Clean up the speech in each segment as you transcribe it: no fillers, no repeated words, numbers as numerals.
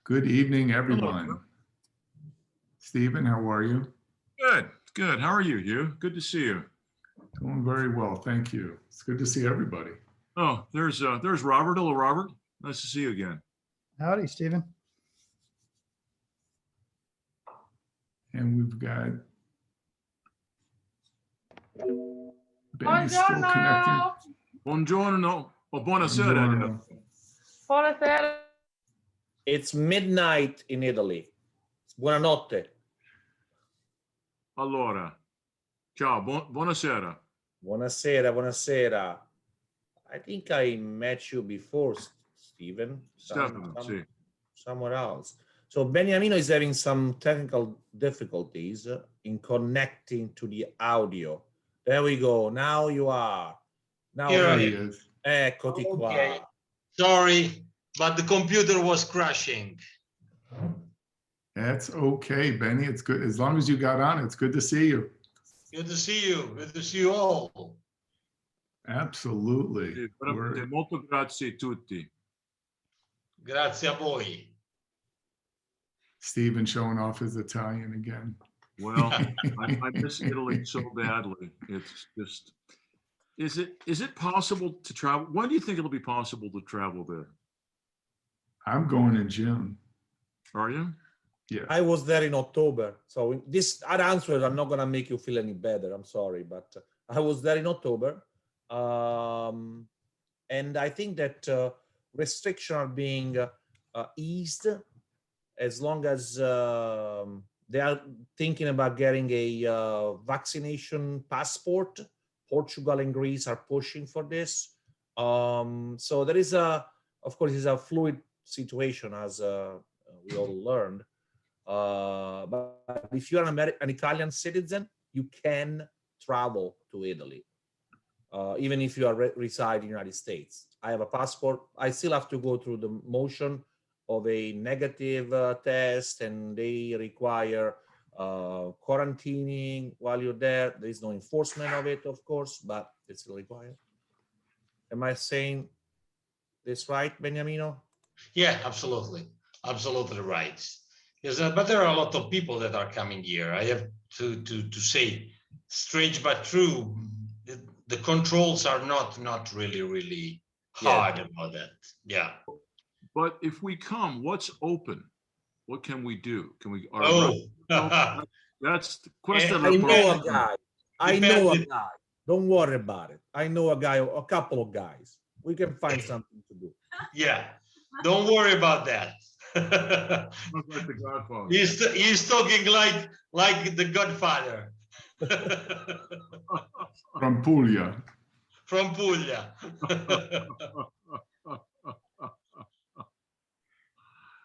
Good evening, Hello. everyone. Stephen, how are you? Good, good. How are you, Hugh? Good to see you. Doing very well, thank you. It's good to see everybody. Oh, there's Robert. Hello, Robert. Nice to see you again. Howdy, Stephen. And we've got Benny still connecting. Buongiorno. Oh, buonasera. Buongiorno. Buonasera. It's midnight in Italy. Buonanotte. Allora. Ciao, buonasera. Buonasera, buonasera. I think I met you before, Stephen. Stefano, sì. Somewhere else. So Beniamino is having some technical difficulties in connecting to the audio. There we go. Now you are. Now There he is. Eccoti qua. Okay. Sorry, but the computer was crashing. That's okay, Benny. It's good. As long as you got on, it's good to see you. Good to see you. Good to see you all. Absolutely. Sì, We're- molto grazie a tutti. Grazie a voi. Stephen showing off his Italian again. Well, I miss Italy so badly. It's just, is it possible to travel? When do you think it'll be possible to travel there? I'm going in June. Are you? Yeah. I was there in October. So this answer, I'm not going to make you feel any better. I'm sorry, but I was there in October. And I think that restrictions are being eased as long as they are thinking about getting a vaccination passport. Portugal and Greece are pushing for this. So there is of course, it's a fluid situation, as we all learned. But if you're an Italian citizen, you can travel to Italy, even if you are reside in the United States. I have a passport. I still have to go through the motion of a negative test, and they require quarantining while you're there. There is no enforcement of it, of course, but it's still required. Am I saying this right, Beniamino? Yeah, absolutely. Absolutely right. Yes, but there are a lot of people that are coming here. I have to say, strange but true, the controls are not really hard about that. Yeah. But if we come, what's open? What can we do? Can we? That's the question. I know a guy. I know a Depending. guy. Don't worry about it. I know a guy, a couple of guys. We can find something to do. Yeah, don't worry about that. Like the Godfather. He's talking like the Godfather. From Puglia. From Puglia.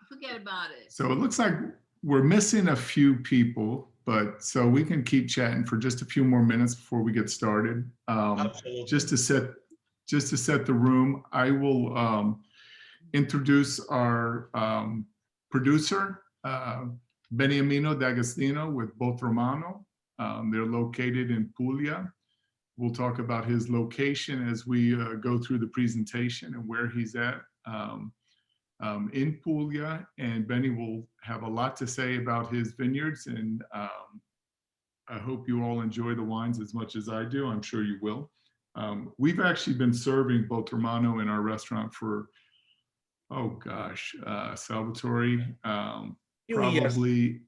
Forget about it. So it looks like we're missing a few people, but so we can keep chatting for just a few more minutes before we get started. Absolutely. Just to set the room, I will introduce our producer, Beniamino D'Agostino with BOTROMAGNO. They're located in Puglia. We'll talk about his location as we go through the presentation and where he's at in Puglia. And Benny will have a lot to say about his vineyards. And I hope you all enjoy the wines as much as I do. I'm sure you will. We've actually been serving BOTROMAGNO in our restaurant for, oh gosh, Salvatore, probably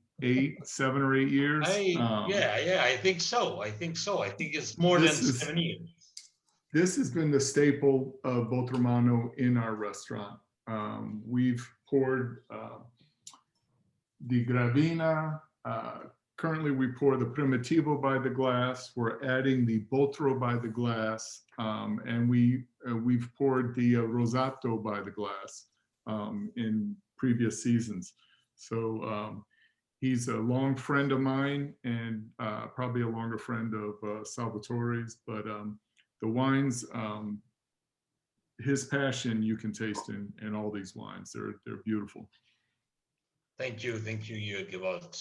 7 or 8 years. Yeah, I think so. I think it's more than 7 years. This has been the staple of BOTROMAGNO in our restaurant. We've poured the Gravina. Currently, we pour the Primitivo by the glass. We're adding the Botro by the glass, and we've poured the Rosato by the glass in previous seasons. So he's a long friend of mine, and probably a longer friend of Salvatore's. But the wines, his passion, you can taste in all these wines. They're beautiful. Thank you, Jürg, about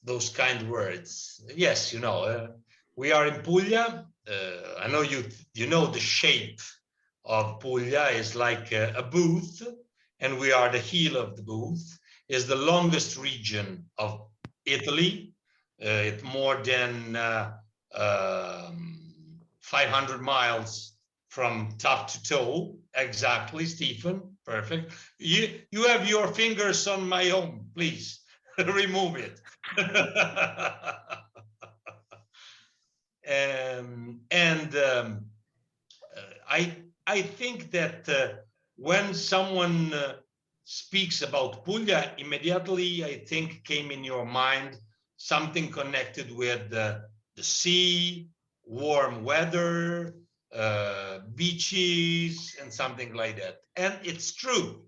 those kind words. Yes, you know, we are in Puglia. I know you know the shape of Puglia is like a booth, and we are the heel of the booth. is the longest region of Italy. It's more than 500 miles from top to toe. Exactly, Stephen. Perfect. You have your fingers on my own. Please remove it. I think that when someone speaks about Puglia, immediately I think came in your mind something connected with the sea, warm weather, beaches, and something like that. And it's true,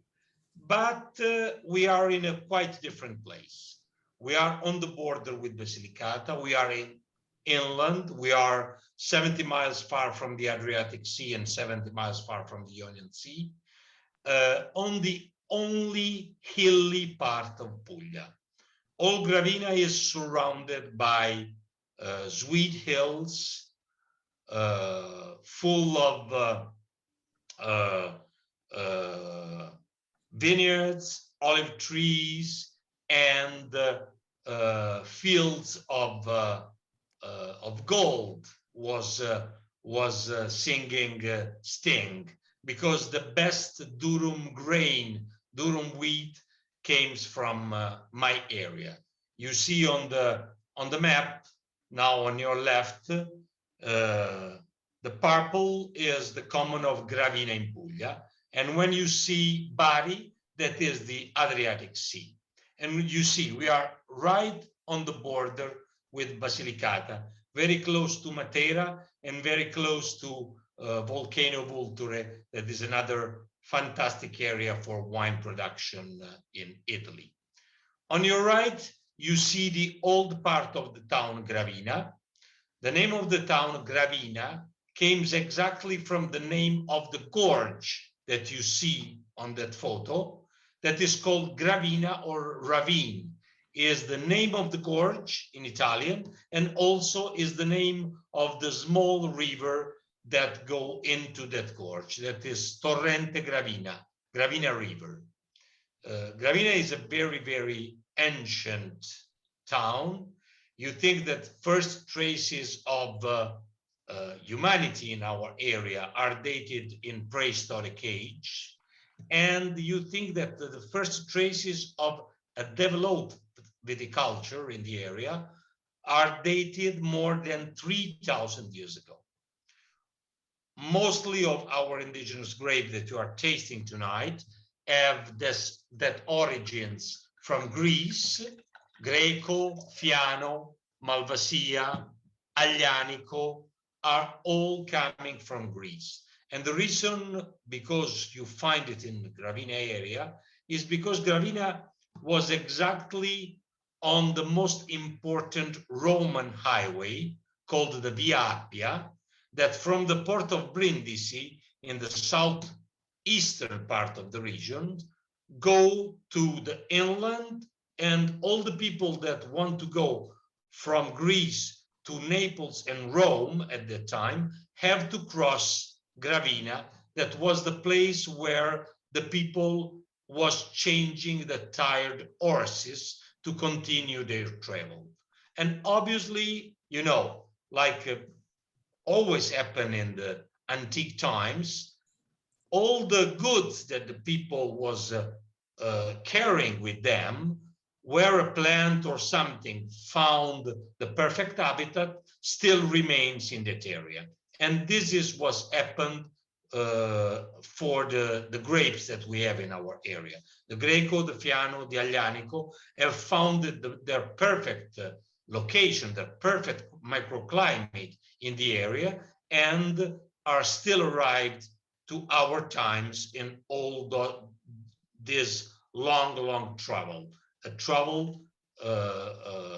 but we are in a quite different place. We are on the border with Basilicata. We are in inland. We are 70 miles far from the Adriatic Sea and 70 miles far from the Ionian Sea, on the only hilly part of Puglia. All Gravina is surrounded by sweet hills, full of vineyards, olive trees, and fields of gold was singing Sting, because the best durum grain, durum wheat, comes from my area. You see on the map now on your left, the purple is the common of Gravina in Puglia, and when you see Bari, that is the Adriatic Sea. And you see we are right on the border with Basilicata, very close to Matera and very close to Volcano Vulture, that is another fantastic area for wine production in Italy. On your right, you see the old part of the town Gravina. The name of the town Gravina came exactly from the name of the gorge that you see on that photo, that is called Gravina or Ravine, is the name of the gorge in Italian, and also is the name of the small river that go into that gorge, that is Torrente Gravina, Gravina River. Gravina is a very, very ancient town. You think that first traces of humanity in our area are dated in prehistoric age, and you think that the first traces of a developed viticulture in the area are dated more than 3,000 years ago. Mostly of our indigenous grapes that you are tasting tonight have that origins from Greece, Greco, Fiano, Malvasia, Aglianico, are all coming from Greece. And the reason, because you find it in the Gravina area, is because Gravina was exactly on the most important Roman highway called the Via Appia, that from the port of Brindisi in the southeastern part of the region go to the inland, and all the people that want to go from Greece to Naples and Rome at that time have to cross Gravina. That was the place where the people was changing the tired horses to continue their travel. And obviously, you know, like always happen in the antique times, all the goods that the people was carrying with them, where a plant or something found the perfect habitat, still remains in that area. And this is what's happened for the grapes that we have in our area. The Greco, the Fiano, the Aglianico have found their perfect location, the perfect microclimate in the area, and are still arrived to our times in all this long travel, a travel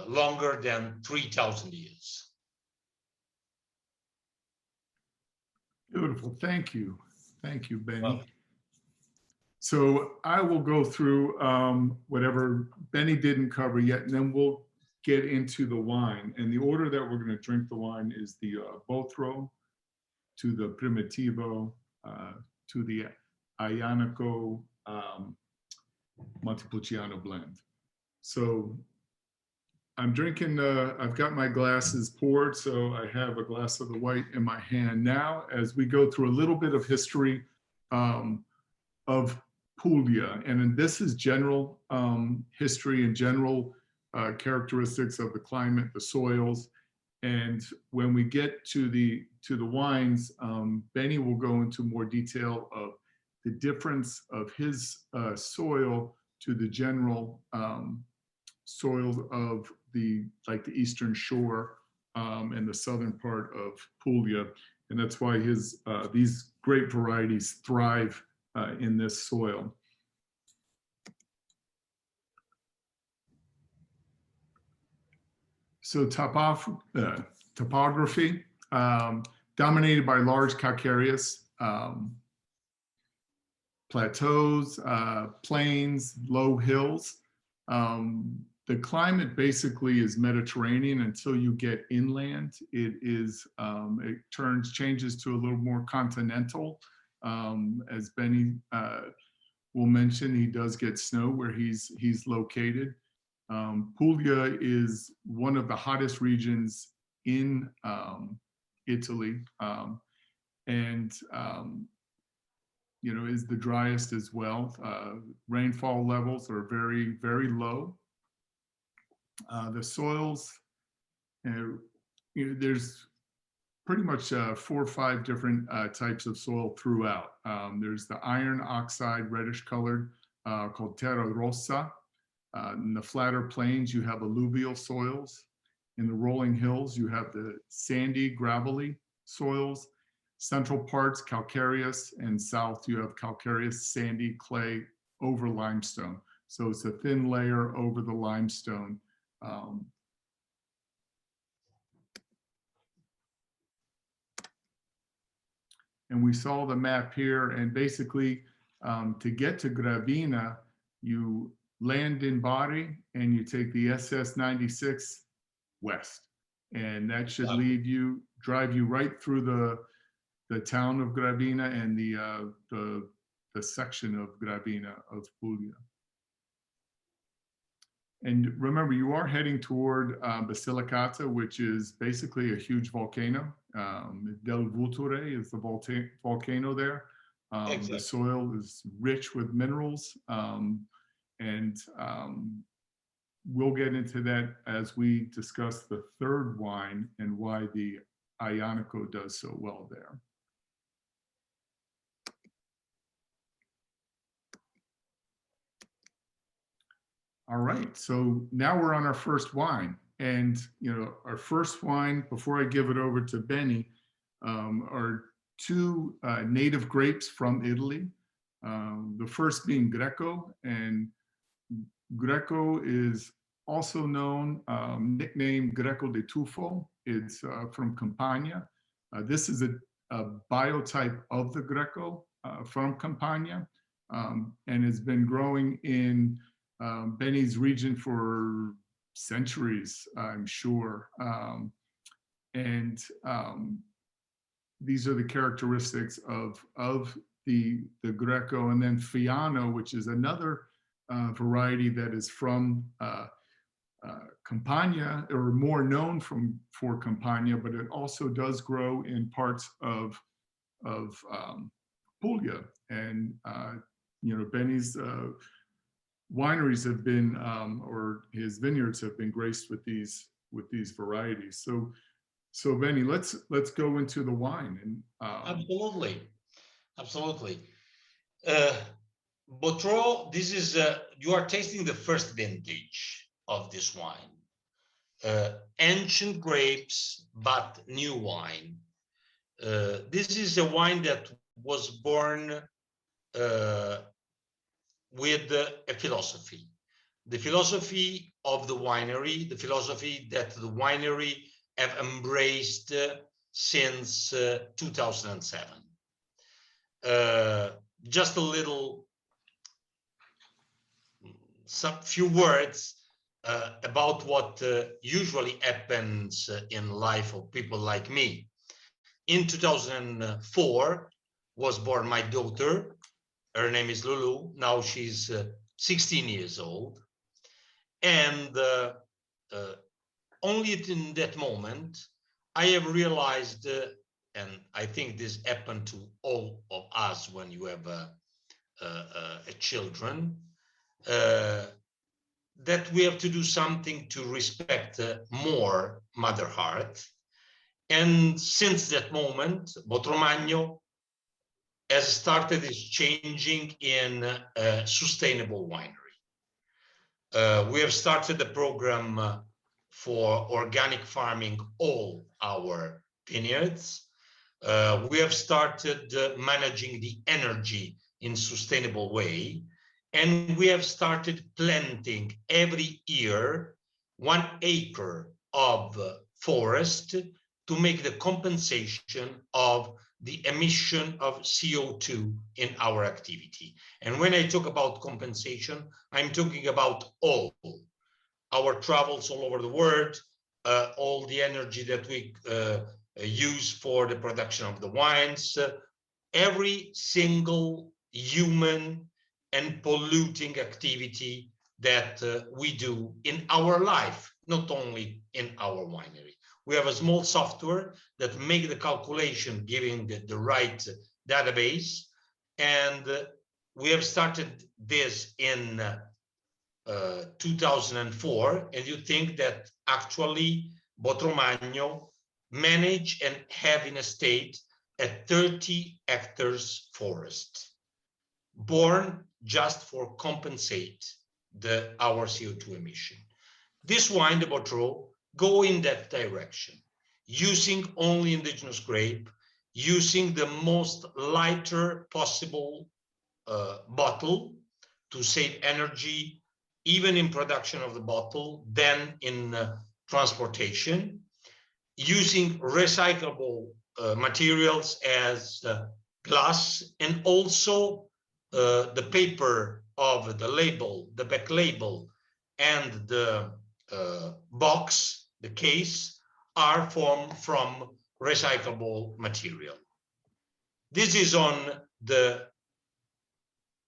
longer than 3,000 years. Beautiful. Thank you. Thank you, Benny. Well, So I will go through whatever Benny didn't cover yet, and then we'll get into the wine. And the order that we're going to drink the wine is the Botro, to the Primitivo, to the Aglianico, Montepulciano blend. So I'm drinking, I've got my glasses poured, so I have a glass of the white in my hand now as we go through a little bit of history of Puglia. And this is general history and general characteristics of the climate, the soils. And when we get to the wines, Benny will go into more detail of the difference of his soil to the general soils of the Eastern Shore and the southern part of Puglia. And that's why these grape varieties thrive in this soil. So topography, dominated by large calcareous plateaus, plains, low hills. The climate basically is Mediterranean until you get inland. It changes to a little more continental. As Benny will mention, he does get snow where he's located. Puglia is one of the hottest regions in Italy, and is the driest as well. Rainfall levels are very, very low. The soils, there's pretty much 4 or 5 different types of soil throughout. There's the iron oxide, reddish colored, called terra rossa. In the flatter plains, you have alluvial soils. In the rolling hills, you have the sandy, gravelly soils. Central parts, calcareous, and south, you have calcareous, sandy, clay over limestone. So it's a thin layer over the limestone. And we saw the map here, and basically to get to Gravina, you land in Bari and you take the SS 96 west, and that should drive you right through the town of Gravina and the section of Gravina of Puglia. And remember, you are heading toward Basilicata, which is basically a huge volcano. Del Vulture is the volcano there. The soil is rich with minerals. And we'll get into that as we discuss the third wine and why the Ionico does so well there. All right, so now we're on our first wine. And our first wine, before I give it over to Benny, are 2 native grapes from Italy. The first being Greco, and Greco is also known, nicknamed Greco de Tufo. It's from Campania. This is a biotype of the Greco from Campania, and has been growing in Benny's region for centuries, I'm sure. These are the characteristics of the Greco. And then Fiano, which is another variety that is from Campania, or more known for Campania, but it also does grow in parts of Puglia. And Benny's wineries have been, or his vineyards have been graced with these varieties. So Benny, let's go into the wine. And absolutely. Botro, this is you are tasting the first vintage of this wine. Ancient grapes, but new wine. This is a wine that was born with a philosophy. The philosophy of the winery, the philosophy that the winery have embraced since 2007. Just a little, few words about what usually happens in life of people like me. In 2004 was born my daughter. Her name is Lulu. Now she's 16 years old. And only in that moment, I have realized, and I think this happened to all of us when you have a children, that we have to do something to respect more Mother Heart. And since that moment, Botromagno has started its changing in a sustainable winery. We have started the program for organic farming all our vineyards. We have started managing the energy in sustainable way. And we have started planting every year 1 acre of forest to make the compensation of the emission of CO2 in our activity. And when I talk about compensation, I'm talking about all our travels all over the world, all the energy that we use for the production of the wines, every single human and polluting activity that we do in our life, not only in our winery. We have a small software that make the calculation giving the right database. And we have started this in 2004. And you think that actually Botromagno manage and have in a state a 30 hectares forest, born just for compensate our CO2 emission. This wine, the Botro, go in that direction, using only indigenous grape, using the most lighter possible bottle to save energy, even in production of the bottle, than in transportation, using recyclable materials as glass, and also the paper of the label, the back label, and the box, the case, are formed from recyclable material. This is on the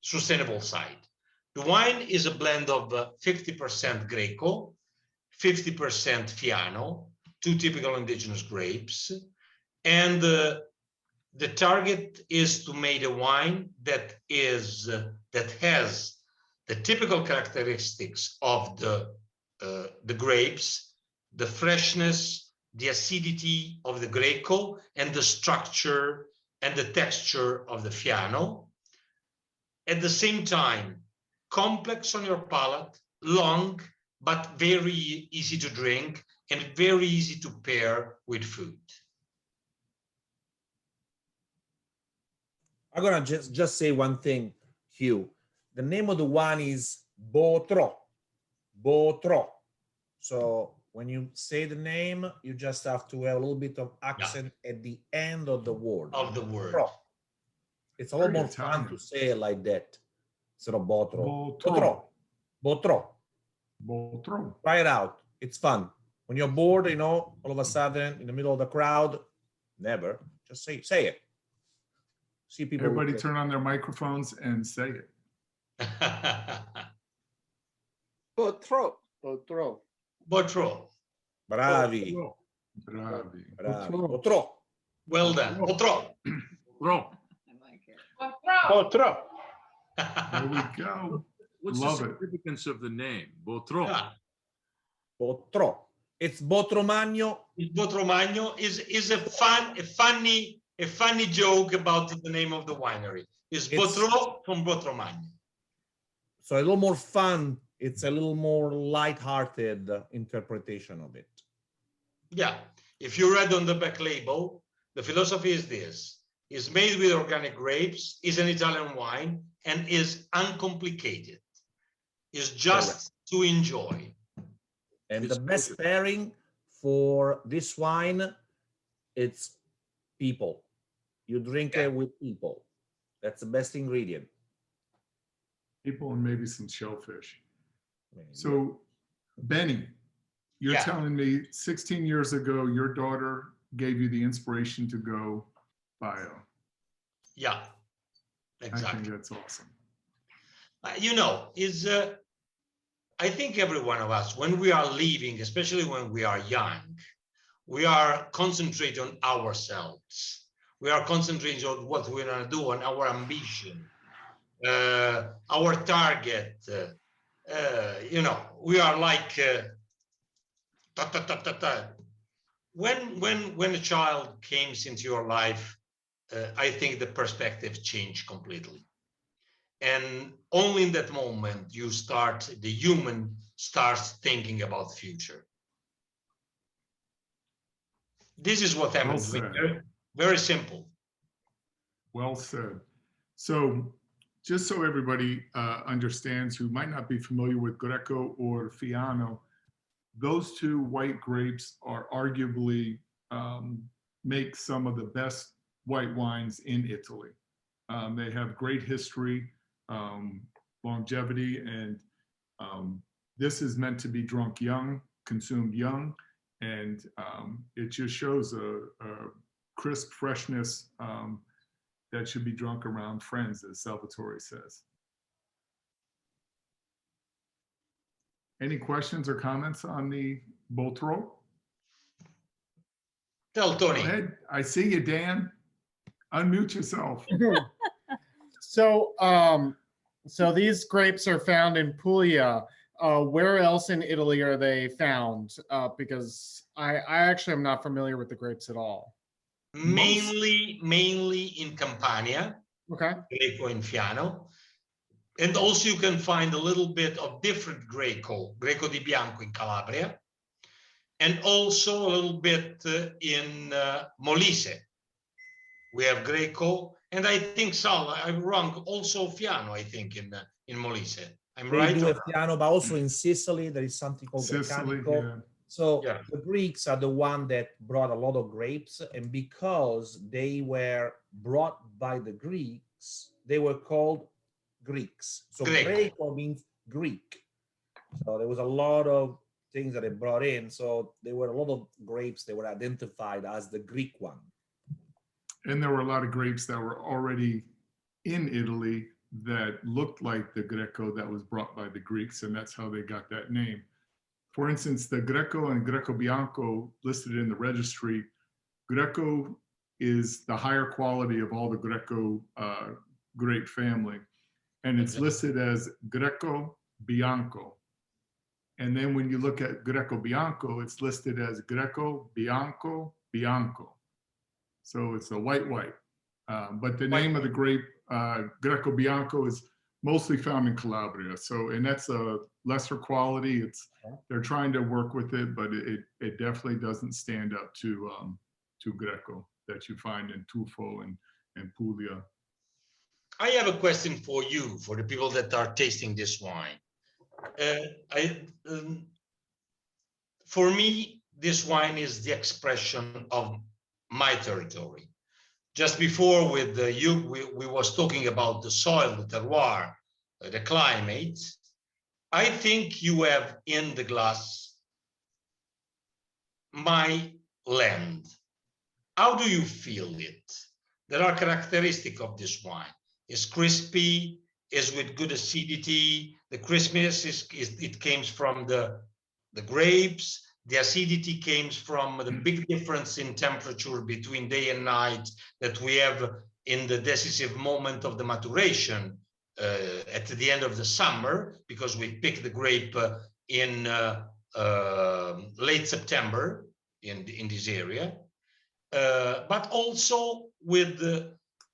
sustainable side. The wine is a blend of 50% Greco, 50% Fiano, 2 typical indigenous grapes. And the target is to make a wine that has the typical characteristics of the grapes, the freshness, the acidity of the Greco, and the structure and the texture of the Fiano. At the same time, complex on your palate, long, but very easy to drink and very easy to pair with food. I'm gonna just say one thing, Hugh. The name of the wine is Botro. Botro. So when you say the name, you just have to have a little bit of accent at the end of the word. Botro. It's a little Very more fun Italian. to say it like that instead of Botro. Botro. Botro. Botro. Try it out. It's fun. When you're bored, you know, all of a sudden in the middle of the crowd, never. Just say it. See people. Everybody turn on their microphones and say it. Botro. Botro. Botro. Bravi. Bravi. Bravi. Botro. Well done. Botro. Bro, I like it. Botro. There we go. what's Love the it. significance of the name? Botro. Yeah. Botro. It's Botromagno. Botromagno is a funny joke about the name of the winery. It's Botro from Botromagno. So a little more fun. It's a little more light-hearted interpretation of it. Yeah. If you read on the back label, the philosophy is this: is made with organic grapes, is an Italian wine, and is uncomplicated. Is just to enjoy. And It's the best pairing for this wine, it's people. You drink it with people. That's the best ingredient. People and maybe some shellfish. Maybe. So, Benny, you're Yeah. telling me 16 years ago, your daughter gave you the inspiration to go bio. Yeah, I think exactly. that's awesome. I think every one of us, when we are leaving, especially when we are young, we are concentrating on ourselves. We are concentrating on what we're going to do, on our ambition, our target. We are like ta, ta, ta, ta, ta. When a child comes into your life, I think the perspective changed completely. And only in that moment, the human starts thinking about the future. This is what happens. Well said. Very, very simple. Well said. So just so everybody understands who might not be familiar with Greco or Fiano, those two white grapes are arguably make some of the best white wines in Italy. They have great history, longevity, and this is meant to be drunk young, consumed young, and it just shows a crisp freshness that should be drunk around friends, as Salvatore says. Any questions or comments on the Botro? Tell Go Tony. ahead. I see you, Dan. Unmute yourself. So these grapes are found in Puglia. Where else in Italy are they found? Because I actually am not familiar with the grapes at all. Mainly in Campania, Okay. Greco and Fiano. And also you can find a little bit of different Greco di Bianco in Calabria, and also a little bit in Molise. We have Greco, and I think, Sal, I'm wrong, also Fiano, I think, in Molise. I'm They right? do have piano, but also in Sicily, there is something called Sicily, Grecanico. yeah. So Yeah. the Greeks are the one that brought a lot of grapes, and because they were brought by the Greeks, they were called Greeks. So Greco. Greco means Greek. So there was a lot of things that they brought in. So there were a lot of grapes that were identified as the Greek one. And there were a lot of grapes that were already in Italy that looked like the Greco that was brought by the Greeks, and that's how they got that name. For instance, the Greco and Greco Bianco listed in the registry, Greco is the higher quality of all the Greco grape family, and it's listed as Greco Bianco. And then when you look at Greco Bianco, it's listed as Greco Bianco Bianco. So it's a white. But the name of the grape, Greco Bianco, is mostly found in Calabria. So, and that's a lesser quality. They're trying to work with it, but it definitely doesn't stand up to Greco that you find in Tufo and Puglia. I have a question for you, for the people that are tasting this wine. For me, this wine is the expression of my territory. Just before with you, we was talking about the soil, the terroir, the climate. I think you have in the glass my land. How do you feel it? There are characteristics of this wine. It's crispy, is with good acidity. The crispness it comes from the grapes. The acidity comes from the big difference in temperature between day and night that we have in the decisive moment of the maturation at the end of the summer, because we pick the grape in late September in this area. But also with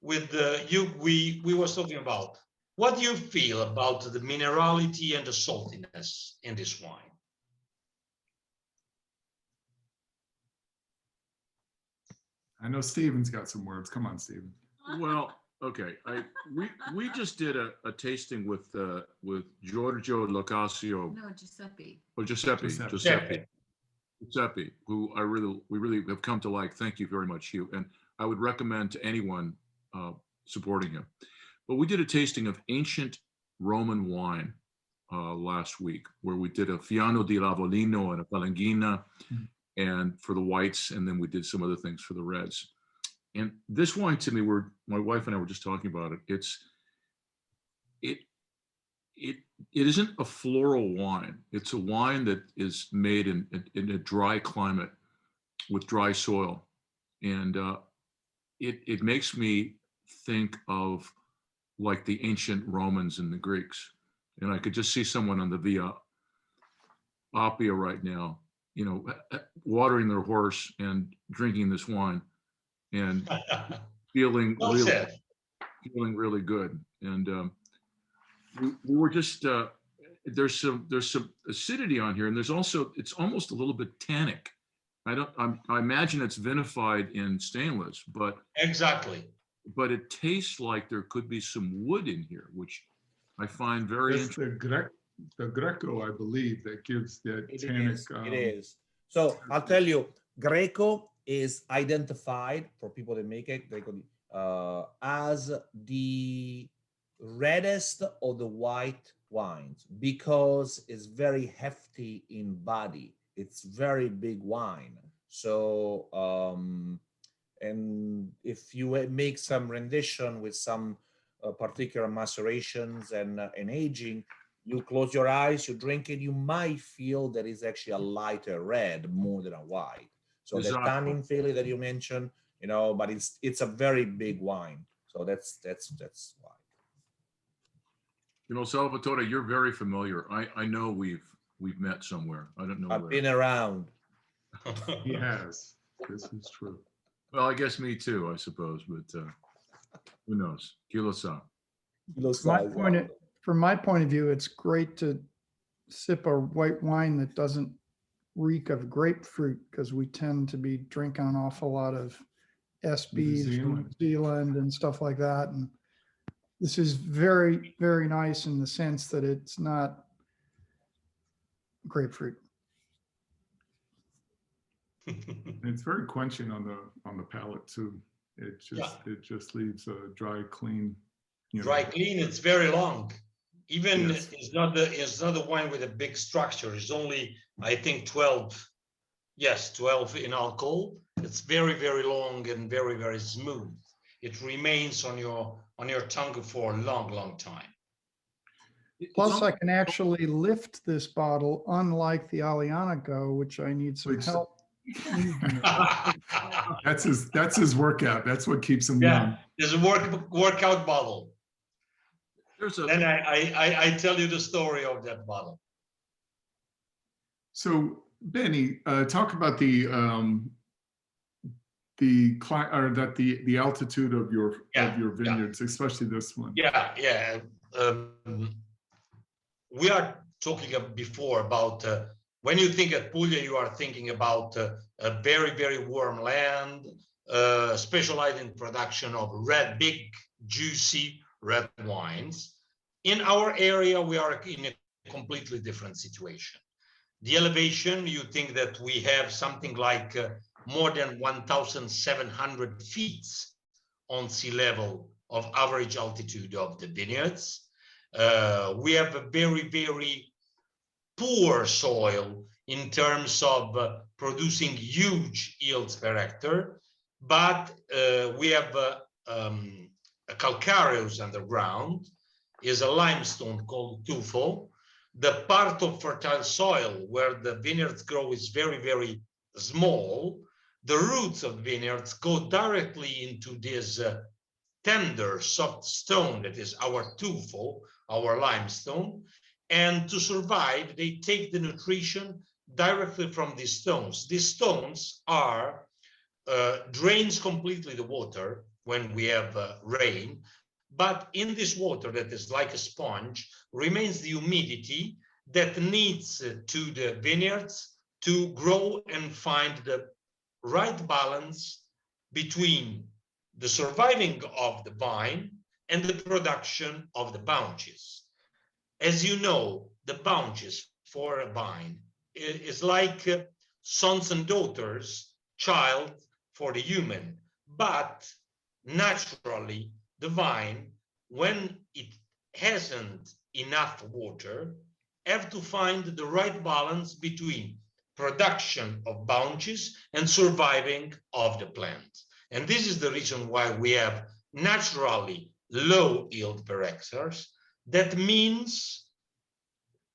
we was talking about, what do you feel about the minerality and the saltiness in this wine? I know Steven's got some words. Come on, Steven. Well, okay. We just did a tasting with Giorgio Locasio, No, Giuseppe. or Giuseppe, who we really have come to like. Thank you very much, Hugh. And I would recommend to anyone supporting him. But we did a tasting of ancient Roman wine last week, where we did a Fiano di Lavolino and a Palangina, and for the whites, and then we did some other things for the reds. And this wine, to me, my wife and I were just talking about it. it isn't a floral wine. It's a wine that is made in a dry climate with dry soil. And it makes me think of like the ancient Romans and the Greeks. And I could just see someone on the Via Appia right now, you know, watering their horse and drinking this wine and feeling Well really, said. feeling really good. And we were just, there's some acidity on here, and there's also, it's almost a little bit tannic. I imagine it's vinified in stainless, but Exactly. it tastes like there could be some wood in here, which I find very It's interesting. the Greco, I believe, that gives that It tannic. is. It is. So I'll tell you, Greco is identified for people that make it Greco as the reddest of the white wines because it's very hefty in body. It's very big wine. So and if you make some rendition with some particular macerations and aging, you close your eyes, you drink it, you might feel that it's actually a lighter red more than a white. So the Exactly. tannin feeling that you mentioned, you know, but it's a very big wine. So that's why. You know, Salvatore, you're very familiar. I know we've met somewhere. I don't know I've where. been around. He has. This is true. Well, I guess me too, I suppose, but who knows? Kilo sa. From my point of view, it's great to sip a white wine that doesn't reek of grapefruit because we tend to be drinking an awful lot of SBs from New Zealand and stuff like that. And this is very, very nice in the sense that it's not grapefruit. It's very quenching on the palate too. It just leaves a dry, clean. Dry, clean. It's very long. Even Yes. it's not the wine with a big structure. It's only, I think, 12. Yes, 12 in alcohol. It's very, very long and very, very smooth. It remains on your tongue for a long, long time. Plus, I can actually lift this bottle, unlike the Alianico, which I need some help. That's his workout. That's what keeps him Yeah, young. there's a workout bottle. Then I tell you the story of that bottle. So Benny, talk about the altitude of your vineyards, especially this one. Yeah. We are talking before about when you think of Puglia, you are thinking about a very, very warm land, specialized in production of big, juicy red wines. In our area, we are in a completely different situation. The elevation, you think that we have something like more than 1,700 feet on sea level of average altitude of the vineyards. We have a very, very poor soil in terms of producing huge yields per hectare, but we have a calcareous underground, is a limestone called tufo. The part of fertile soil where the vineyards grow is very, very small. The roots of vineyards go directly into this tender, soft stone that is our tufo, our limestone. And to survive, they take the nutrition directly from these stones. These stones are drains completely the water when we have rain, but in this water that is like a sponge remains the humidity that needs to the vineyards to grow and find the right balance between the surviving of the vine and the production of the bunches. As you know, the bunches for a vine is like sons and daughters, child for the human, but naturally the vine, when it hasn't enough water, have to find the right balance between production of bunches and surviving of the plant. And this is the reason why we have naturally low yield per hectares. That means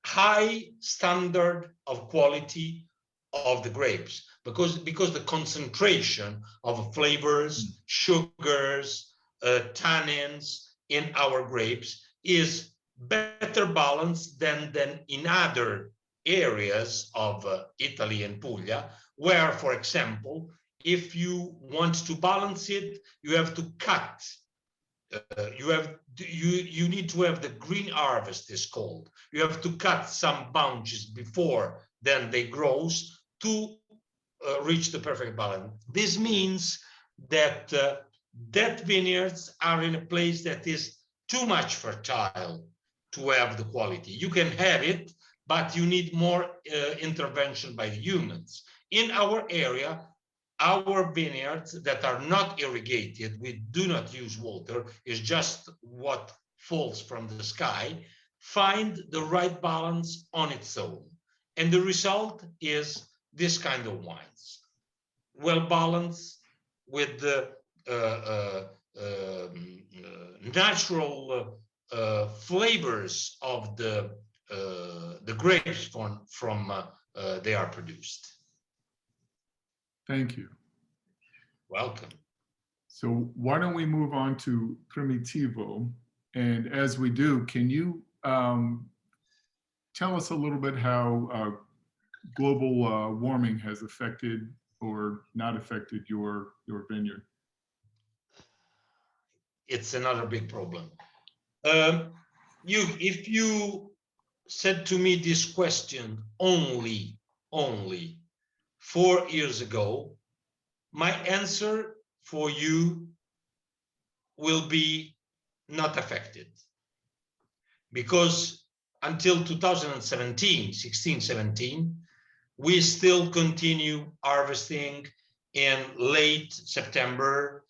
high standard of quality of the grapes, because the concentration of flavors, sugars, tannins in our grapes is better balanced than in other areas of Italy and Puglia, where, for example, if you want to balance it, you have to cut. You need to have the green harvest, is called. You have to cut some bunches before then they grows to reach the perfect balance. This means that that vineyards are in a place that is too much fertile to have the quality. You can have it, but you need more intervention by the humans. In our area, our vineyards that are not irrigated, we do not use water, is just what falls from the sky, find the right balance on its own. And the result is this kind of wines. Well balanced with the natural flavors of the grapes from they are produced. Thank you. Welcome. So why don't we move on to Primitivo? And as we do, can you tell us a little bit how global warming has affected or not affected your vineyard? It's another big problem. If you said to me this question only 4 years ago, my answer for you will be not affected. Because until 2017, 16, 17, we still continue harvesting in late September.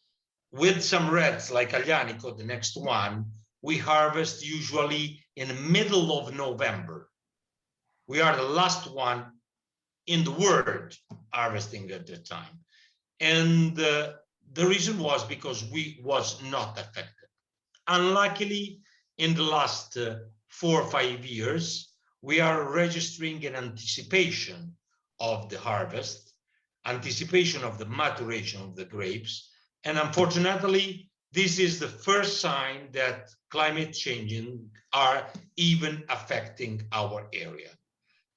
With some reds like Aglianico, the next one, we harvest usually in the middle of November. We are the last one in the world harvesting at that time. And the reason was because we was not affected. Unluckily, in the last 4 or 5 years, we are registering an anticipation of the harvest, anticipation of the maturation of the grapes. And unfortunately, this is the first sign that climate changing are even affecting our area.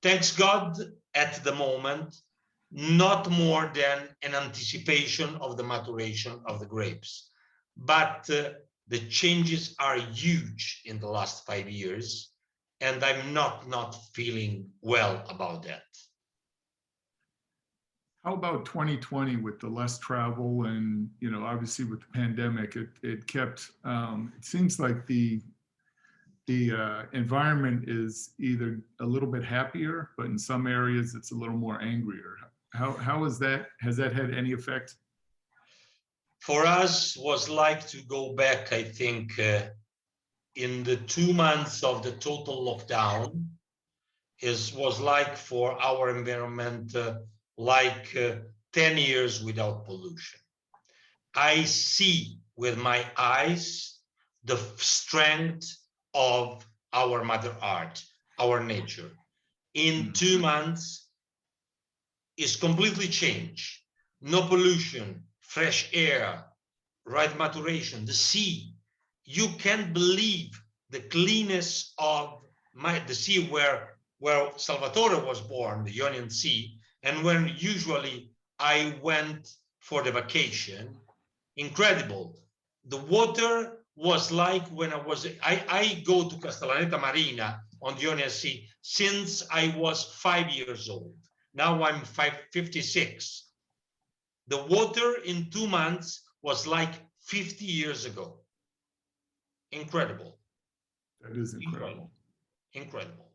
Thanks God, at the moment, not more than an anticipation of the maturation of the grapes. But the changes are huge in the last 5 years, and I'm not feeling well about that. How about 2020 with the less travel and, you know, obviously with the pandemic, it kept, it seems like the environment is either a little bit happier, but in some areas it's a little more angrier. How is that? Has that had any effect? For us, was like to go back, I think, in the 2 months of the total lockdown, was like for our environment, like 10 years without pollution. I see with my eyes the strength of our Mother Earth, our nature. In 2 months, is completely changed. No pollution, fresh air, right maturation, the sea. You can't believe the cleanness of the sea where Salvatore was born, the Ionian Sea, and when usually I went for the vacation. Incredible. The water was like when I go to Castellaneta Marina on the Ionian Sea since I was 5 years old. Now I'm 56. The water in 2 months was like 50 years ago. Incredible. That is incredible. Incredible.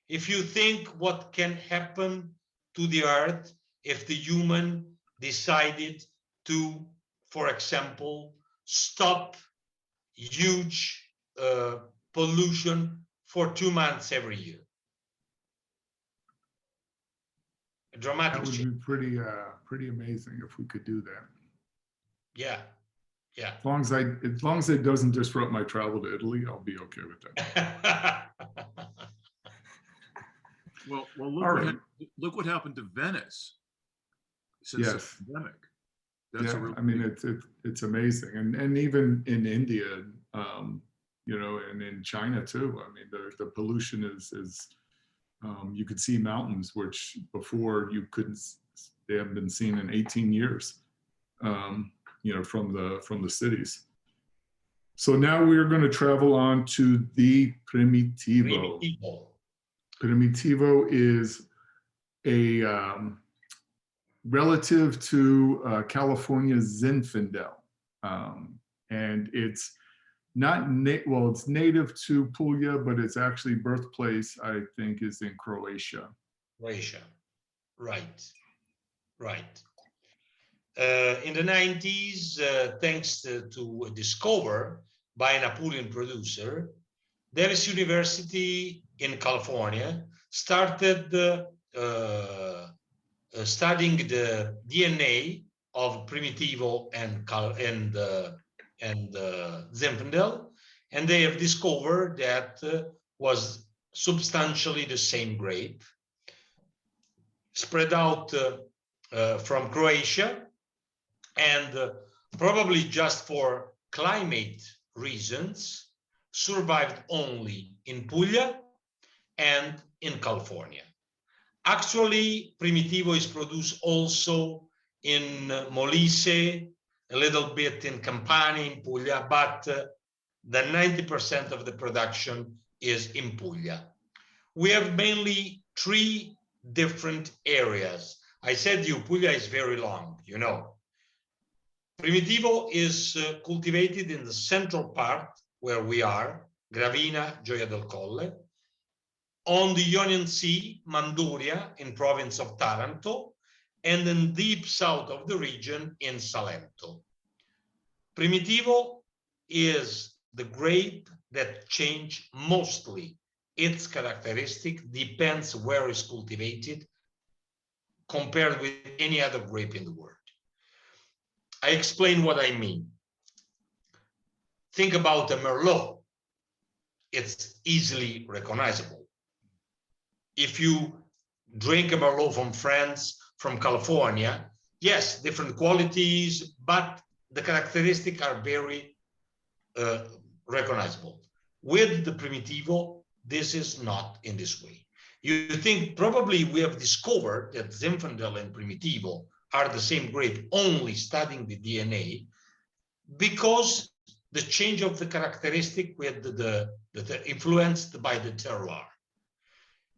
If you think what can happen to the earth if the human decided to, for example, stop huge pollution for 2 months every year. A dramatic That would change. be pretty amazing if we could do that. Yeah, yeah. As long as it doesn't disrupt my travel to Italy, I'll be okay with that. Well, All right. look what happened to Venice since Yes. the pandemic. That's Yeah, a real. I mean, it's amazing. And even in India, you know, and in China too. I mean, the pollution is you could see mountains which before you couldn't, they haven't been seen in 18 years, you know, from the cities. So now we're going to travel on to the Primitivo. Primitivo is a relative to California's Zinfandel. And it's not, well, it's native to Puglia, but its actually birthplace, I think, is in Croatia. Croatia, right, right. In the 90s, thanks to a discovery by an Apulian producer, Davis University in California started studying the DNA of Primitivo and Zinfandel, and they have discovered that was substantially the same grape, spread out from Croatia, and probably just for climate reasons, survived only in Puglia and in California. Actually, Primitivo is produced also in Molise, a little bit in Campania, in Puglia, but the 90% of the production is in Puglia. We have mainly 3 different areas. I said you, Puglia is very long, you know. Primitivo is cultivated in the central part where we are, Gravina, Gioia del Colle, on the Ionian Sea, Manduria in province of Taranto, and in deep south of the region in Salento. Primitivo is the grape that change mostly its characteristic, depends where it's cultivated, compared with any other grape in the world. I explain what I mean. Think about a Merlot. It's easily recognizable. If you drink a Merlot from France, from California, yes, different qualities, but the characteristics are very recognizable. With the Primitivo, this is not in this way. You think probably we have discovered that Zinfandel and Primitivo are the same grape, only studying the DNA, because the change of the characteristic with the influenced by the terroir.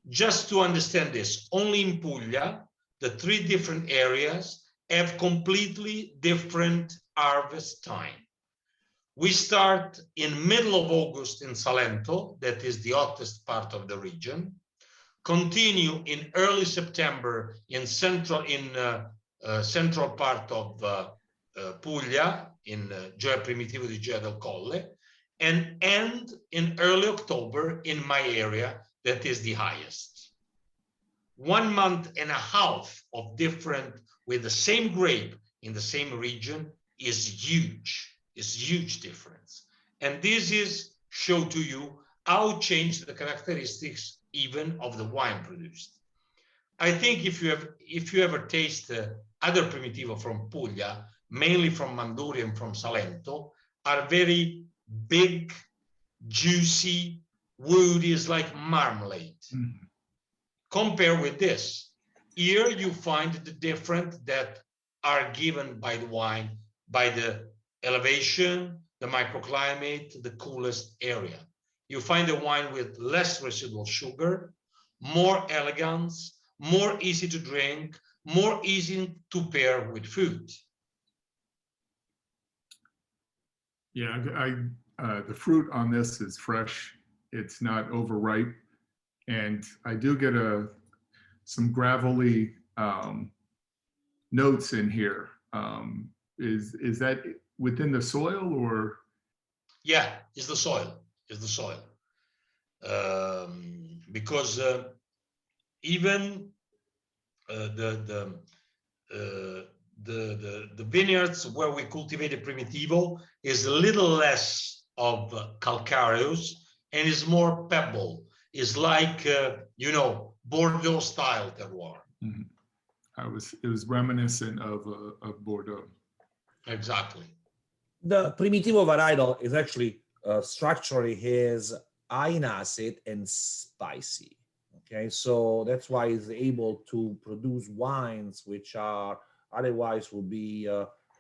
Just to understand this, only in Puglia, the 3 different areas have completely different harvest time. We start in middle of August in Salento, that is the hottest part of the region, continue in early September in central part of Puglia, in Gioia Primitivo di Gioia del Colle, and end in early October in my area, that is the highest. 1.5 months of different with the same grape in the same region is huge difference. And this is show to you how changed the characteristics even of the wine produced. I think if you ever taste other Primitivo from Puglia, mainly from Manduria and from Salento, are very big, juicy, woody, is like marmalade. Mm-hmm. Compare with this. Here you find the difference that are given by the wine, by the elevation, the microclimate, the coolest area. You find a wine with less residual sugar, more elegance, more easy to drink, more easy to pair with food. Yeah, the fruit on this is fresh. It's not overripe. And I do get some gravelly notes in here. Is that within the soil or? Yeah, it's the soil. It's the soil. Because even the vineyards where we cultivated Primitivo is a little less of calcareous and is more pebble. It's like, you know, Bordeaux style terroir. Mhm. It was reminiscent of Bordeaux. Exactly. The Primitivo varietal is actually structurally is high in acid and spicy. Okay, so that's why it's able to produce wines which are otherwise would be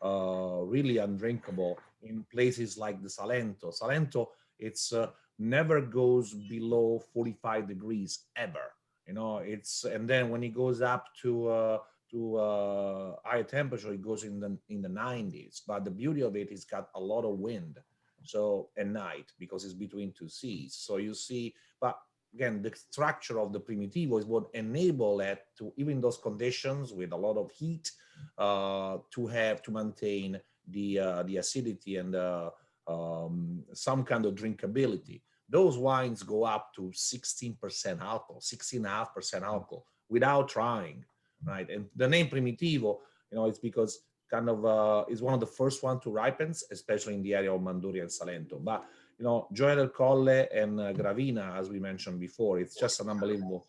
really undrinkable in places like the Salento. Salento, it's never goes below 45 degrees ever. You know, it's and then when it goes up to higher temperature, it goes in the 90s. But the beauty of it is got a lot of wind, so at night because it's between two seas. So you see, but again, the structure of the Primitivo is what enable it to, even those conditions with a lot of heat, to maintain the acidity and some kind of drinkability. Those wines go up to 16% alcohol, 16.5% alcohol without trying, right? And the name Primitivo, you know, it's because kind of is one of the first one to ripen, especially in the area of Manduria and Salento. But you know, Gioia del Colle and Gravina, as we mentioned before, it's just an unbelievable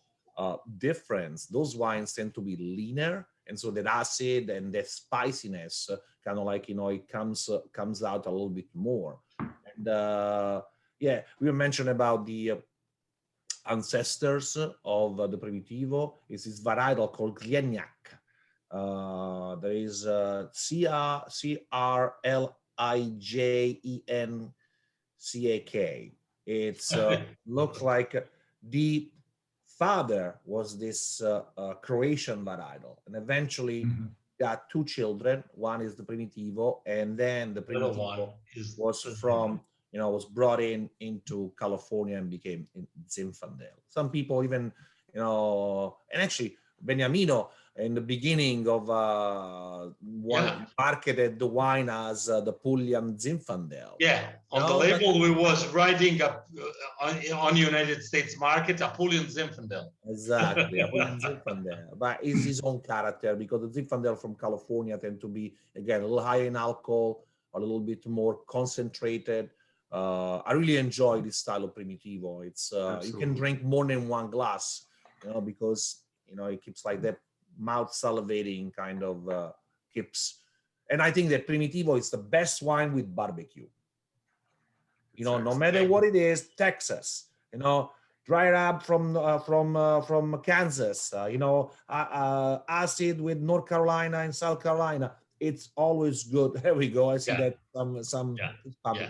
difference. Those wines tend to be leaner, and so that acid and that spiciness, kind of like, you know, it comes out a little bit more. And yeah, we mentioned about the ancestors of the Primitivo. Is this varietal called Griegnac. There is CRLIGENCAK. It's looks like the father was this Croatian varietal, and eventually got two children. One is the Primitivo, and then the Primitivo was from, you know, was brought into California and became Zinfandel. Some people even, you know, and actually Beniamino in the beginning of marketed the wine as the Puglian Zinfandel. Yeah, on the label we was writing up on United States market, Apulian Zinfandel. Exactly, Apulian Zinfandel. But it's his own character because the Zinfandel from California tend to be, again, a little higher in alcohol, a little bit more concentrated. I really enjoy this style of Primitivo. It's you can drink more than one glass, you know, because, you know, it keeps like that mouth salivating kind of keeps. And I think that Primitivo is the best wine with barbecue. You know, no matter what it is, Texas, you know, dry rub from Kansas, you know, acid with North Carolina and South Carolina. It's always good. There we go. I see that some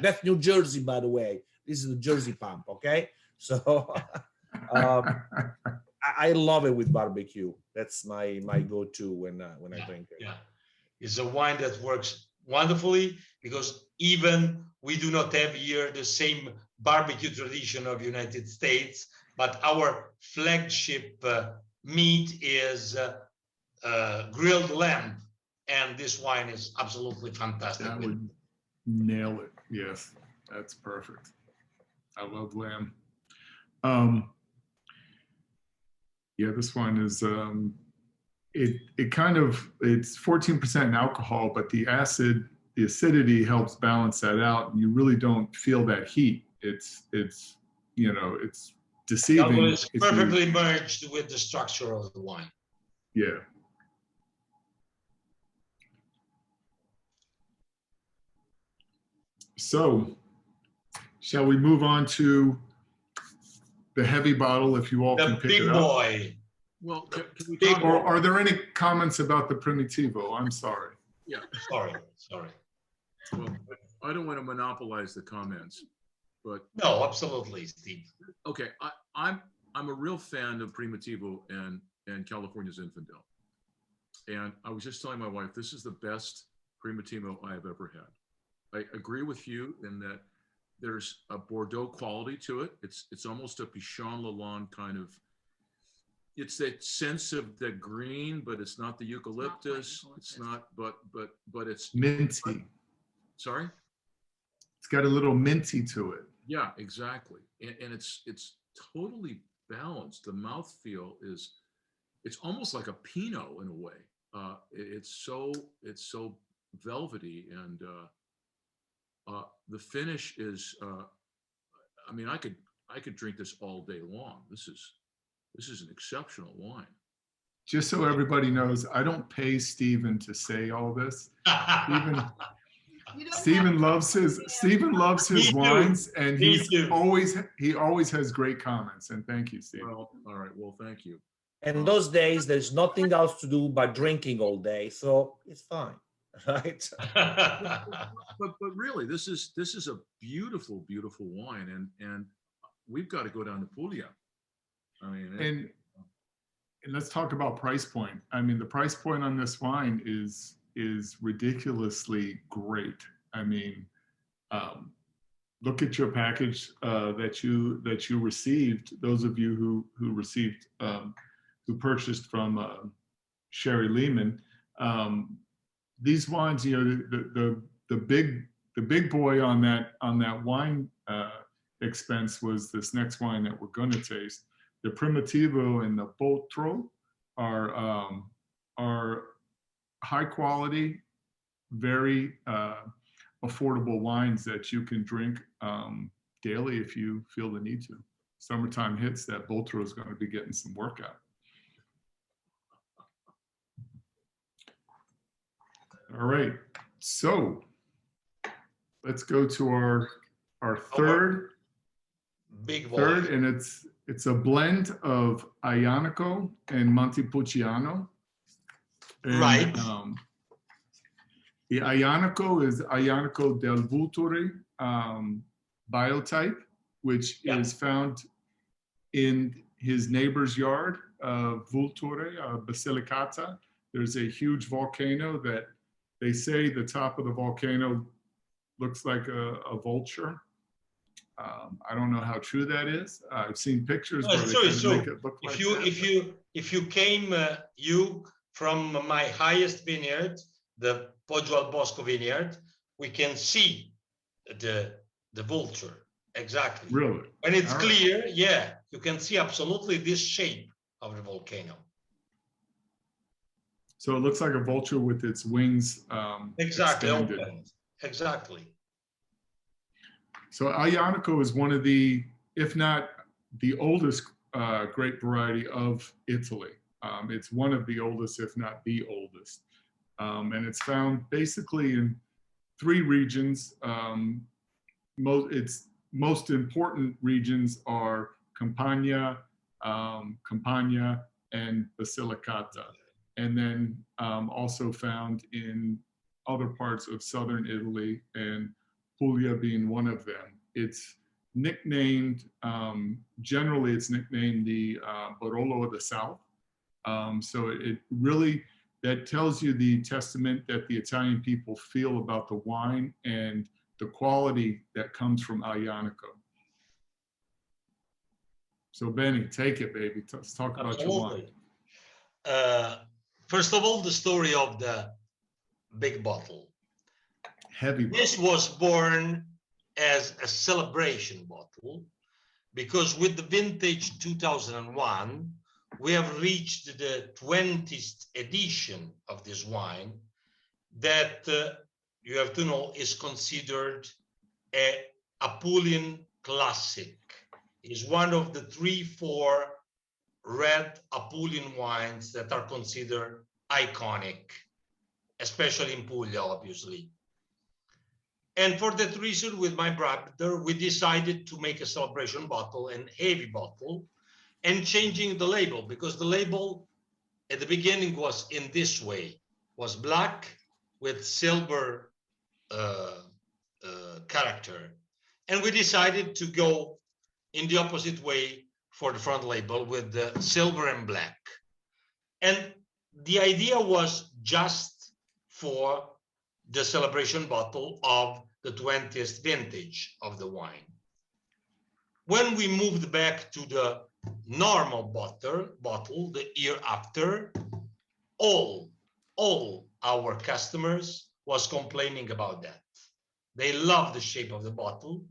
that's New Jersey, by the way. This is the Jersey pump, okay? So I love it with barbecue. That's my go-to when I drink it. Yeah, it's a wine that works wonderfully because even we do not have here the same barbecue tradition of United States, but our flagship meat is grilled lamb, and this wine is absolutely fantastic. That would nail it. Yes, that's perfect. I love lamb. Yeah, this one is it's 14% in alcohol, but the acidity helps balance that out, and you really don't feel that heat. It's you know, it's deceiving. It's perfectly merged with the structure of the wine. Yeah. So, shall we move on to the heavy bottle, if you all can pick it up? The big boy. Well, can we Big talk Or are there any comments about the Primitivo? I'm sorry. Yeah. Sorry. Well, I don't want to monopolize the comments, but No, absolutely, Steve. okay, I'm a real fan of Primitivo and California Zinfandel. And I was just telling my wife, this is the best Primitivo I have ever had. I agree with you in that there's a Bordeaux quality to it. It's almost a Pichon Lalande kind of. It's that sense of the green, but it's not the eucalyptus. It's not, but it's Minty. Sorry. It's got a little minty to it. Yeah, exactly. And it's totally balanced. The mouthfeel is, it's almost like a Pinot in a way. It's so velvety, and the finish is. I mean, I could drink this all day long. This This is an exceptional wine. Just so everybody knows, I don't pay Stephen to say all this. Stephen loves his Me too. wines, and Me he too. always has great comments. And thank you, Stephen. Well, all right. Well, thank you. And those days, there's nothing else to do but drinking all day, so it's fine, right? But really, this is a beautiful, beautiful wine, and we've got to go down to Puglia. I mean, And let's talk about price point. I mean, the price point on this wine is ridiculously great. I mean, look at your package that you received. Those of you who received who purchased from Sherry Lehman, these wines, you know, the big boy on that wine expense was this next wine that we're going to taste. The Primitivo and the Botro are high quality, very affordable wines that you can drink daily if you feel the need to. Summertime hits, that Botro is going to be getting some workout. All right, so let's go to our third. Big boy. Third, and it's a blend of Ionico and Montepulciano. And, Right. The Ionico is Ionico del Vulture biotype, which is found in his neighbor's yard, Vulture, Basilicata. There's a huge volcano that they say the top of the volcano looks like a vulture. I don't know how true that is. I've seen pictures where they kind of make it look like that. If you came from my highest vineyard, the Poggio al Bosco vineyard, we can see the vulture exactly. Really? When it's All right. clear, yeah, you can see absolutely this shape of the volcano. So it looks like a vulture with its wings Exactly. extended. Open. Exactly. So Ionico is one of the, if not the oldest grape variety of Italy. It's one of the oldest, if not the oldest. And it's found basically in 3 regions. Its most important regions are Campania, Campania, and Basilicata. And then also found in other parts of southern Italy, and Puglia being one of them. It's nicknamed, generally it's nicknamed the Barolo of the South. So it really, that tells you the testament that the Italian people feel about the wine and the quality that comes from Ionico. So Benny, take it, baby. Let's talk about your wine. First of all, the story of the big bottle. Heavy. This was born as a celebration bottle because with the vintage 2001, we have reached the 20th edition of this wine that you have to know is considered a Apulian classic. Is one of the 3-4 red Apulian wines that are considered iconic, especially in Puglia, obviously. And for that reason, with my brother, we decided to make a celebration bottle, and heavy bottle, and changing the label, because the label at the beginning was in this way, was black with silver character. And we decided to go in the opposite way for the front label with the silver and black. And the idea was just for the celebration bottle of the 20th vintage of the wine. When we moved back to the normal bottle the year after, all our customers was complaining about that. They love the shape of the bottle.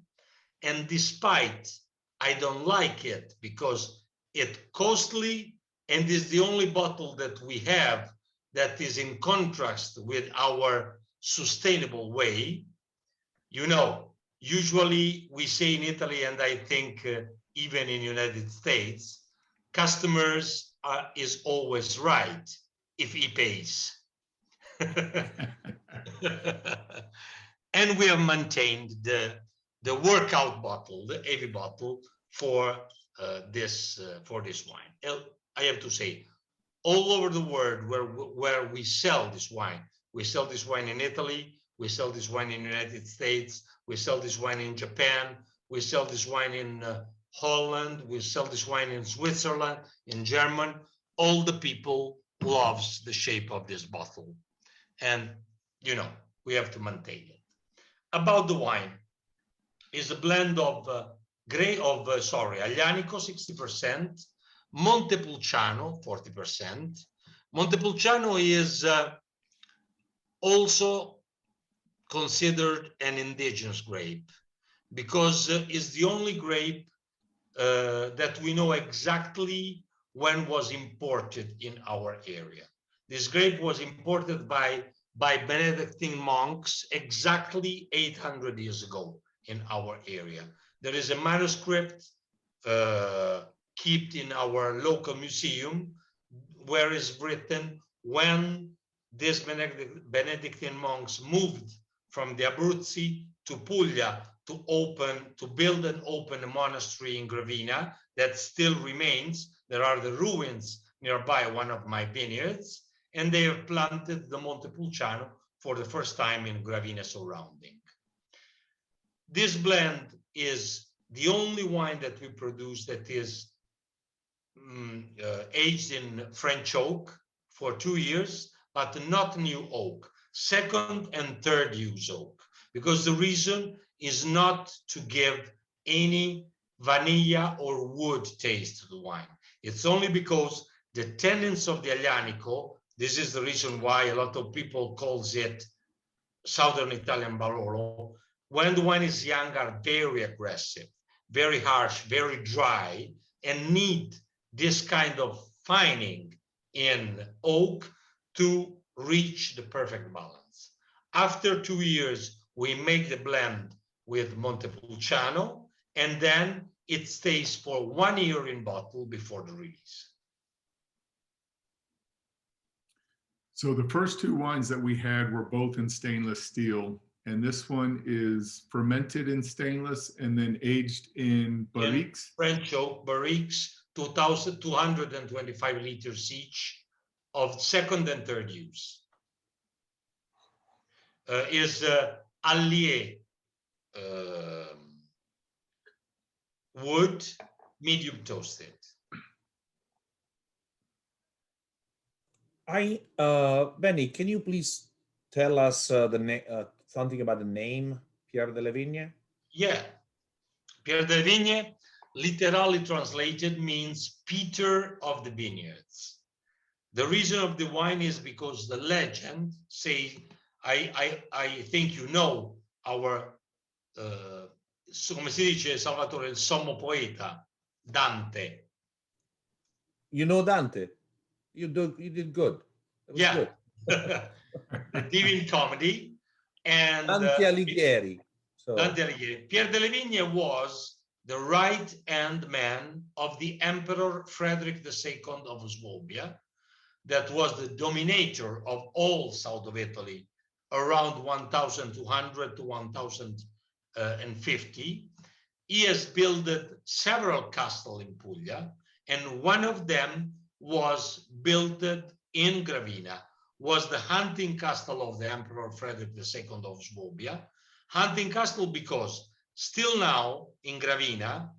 And despite I don't like it because it's costly and is the only bottle that we have that is in contrast with our sustainable way. You know, usually we say in Italy, and I think even in United States, customers is always right if he pays. And we have maintained the workout bottle, the heavy bottle for this wine. I have to say, all over the world where we sell this wine in Italy, we sell this wine in the United States, we sell this wine in Japan, we sell this wine in Holland, we sell this wine in Switzerland, in Germany. All the people loves the shape of this bottle, and you know we have to maintain it. About the wine, is a blend of Aglianico 60%, Montepulciano 40%. Montepulciano is also considered an indigenous grape because it's the only grape that we know exactly when was imported in our area. This grape was imported by Benedictine monks exactly 800 years ago in our area. There is a manuscript kept in our local museum where is written when these Benedictine monks moved from the Abruzzi to Puglia to build and open a monastery in Gravina that still remains. There are the ruins nearby one of my vineyards, and they have planted the Montepulciano for the first time in Gravina surrounding. This blend is the only wine that we produce that is aged in French oak for 2 years, but not new oak, second and third use oak, because the reason is not to give any vanilla or wood taste to the wine. It's only because the tannins of the Aglianico, this is the reason why a lot of people calls it Southern Italian Barolo, when the wine is young are very aggressive, very harsh, very dry, and need this kind of fining in oak to reach the perfect balance. After 2 years, we make the blend with Montepulciano, and then it stays for 1 year in bottle before the release. So the first two wines that we had were both in stainless steel, and this one is fermented in stainless and then aged in barriques. French oak barriques, 2,225 liters each of second and third use. Is Allier wood, medium toasted. Benny, can you please tell us something about the name Pierre de la Vigne? Yeah, Pierre de la Vigne, literally translated, means Peter of the vineyards. The reason of the wine is because the legend says, I think you know our, come si dice, Salvatore, il sommo poeta, Dante. You know Dante? You did good. Yeah, the Divine Comedy. And Dante Alighieri. Dante Alighieri. Pierre de la Vigne was the right-hand man of the Emperor Frederick II of Swabia, that was the dominator of all south of Italy around 1200 to 1050. He has built several castles in Puglia, and one of them was built in Gravina, was the hunting castle of the Emperor Frederick II of Swabia. Hunting castle because still now in Gravina,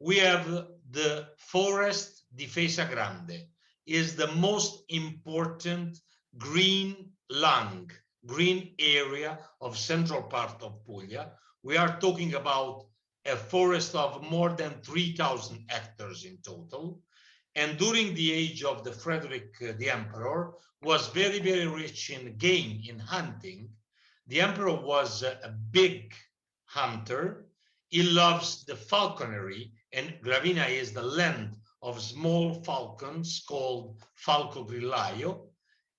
we have the forest di Fesa Grande, is the most important green lung, green area of central part of Puglia. We are talking about a forest of more than 3,000 hectares in total. And during the age of the Frederick the Emperor was very, very rich in game, in hunting. The Emperor was a big hunter. He loves the falconry, and Gravina is the land of small falcons called Falco Grillaio.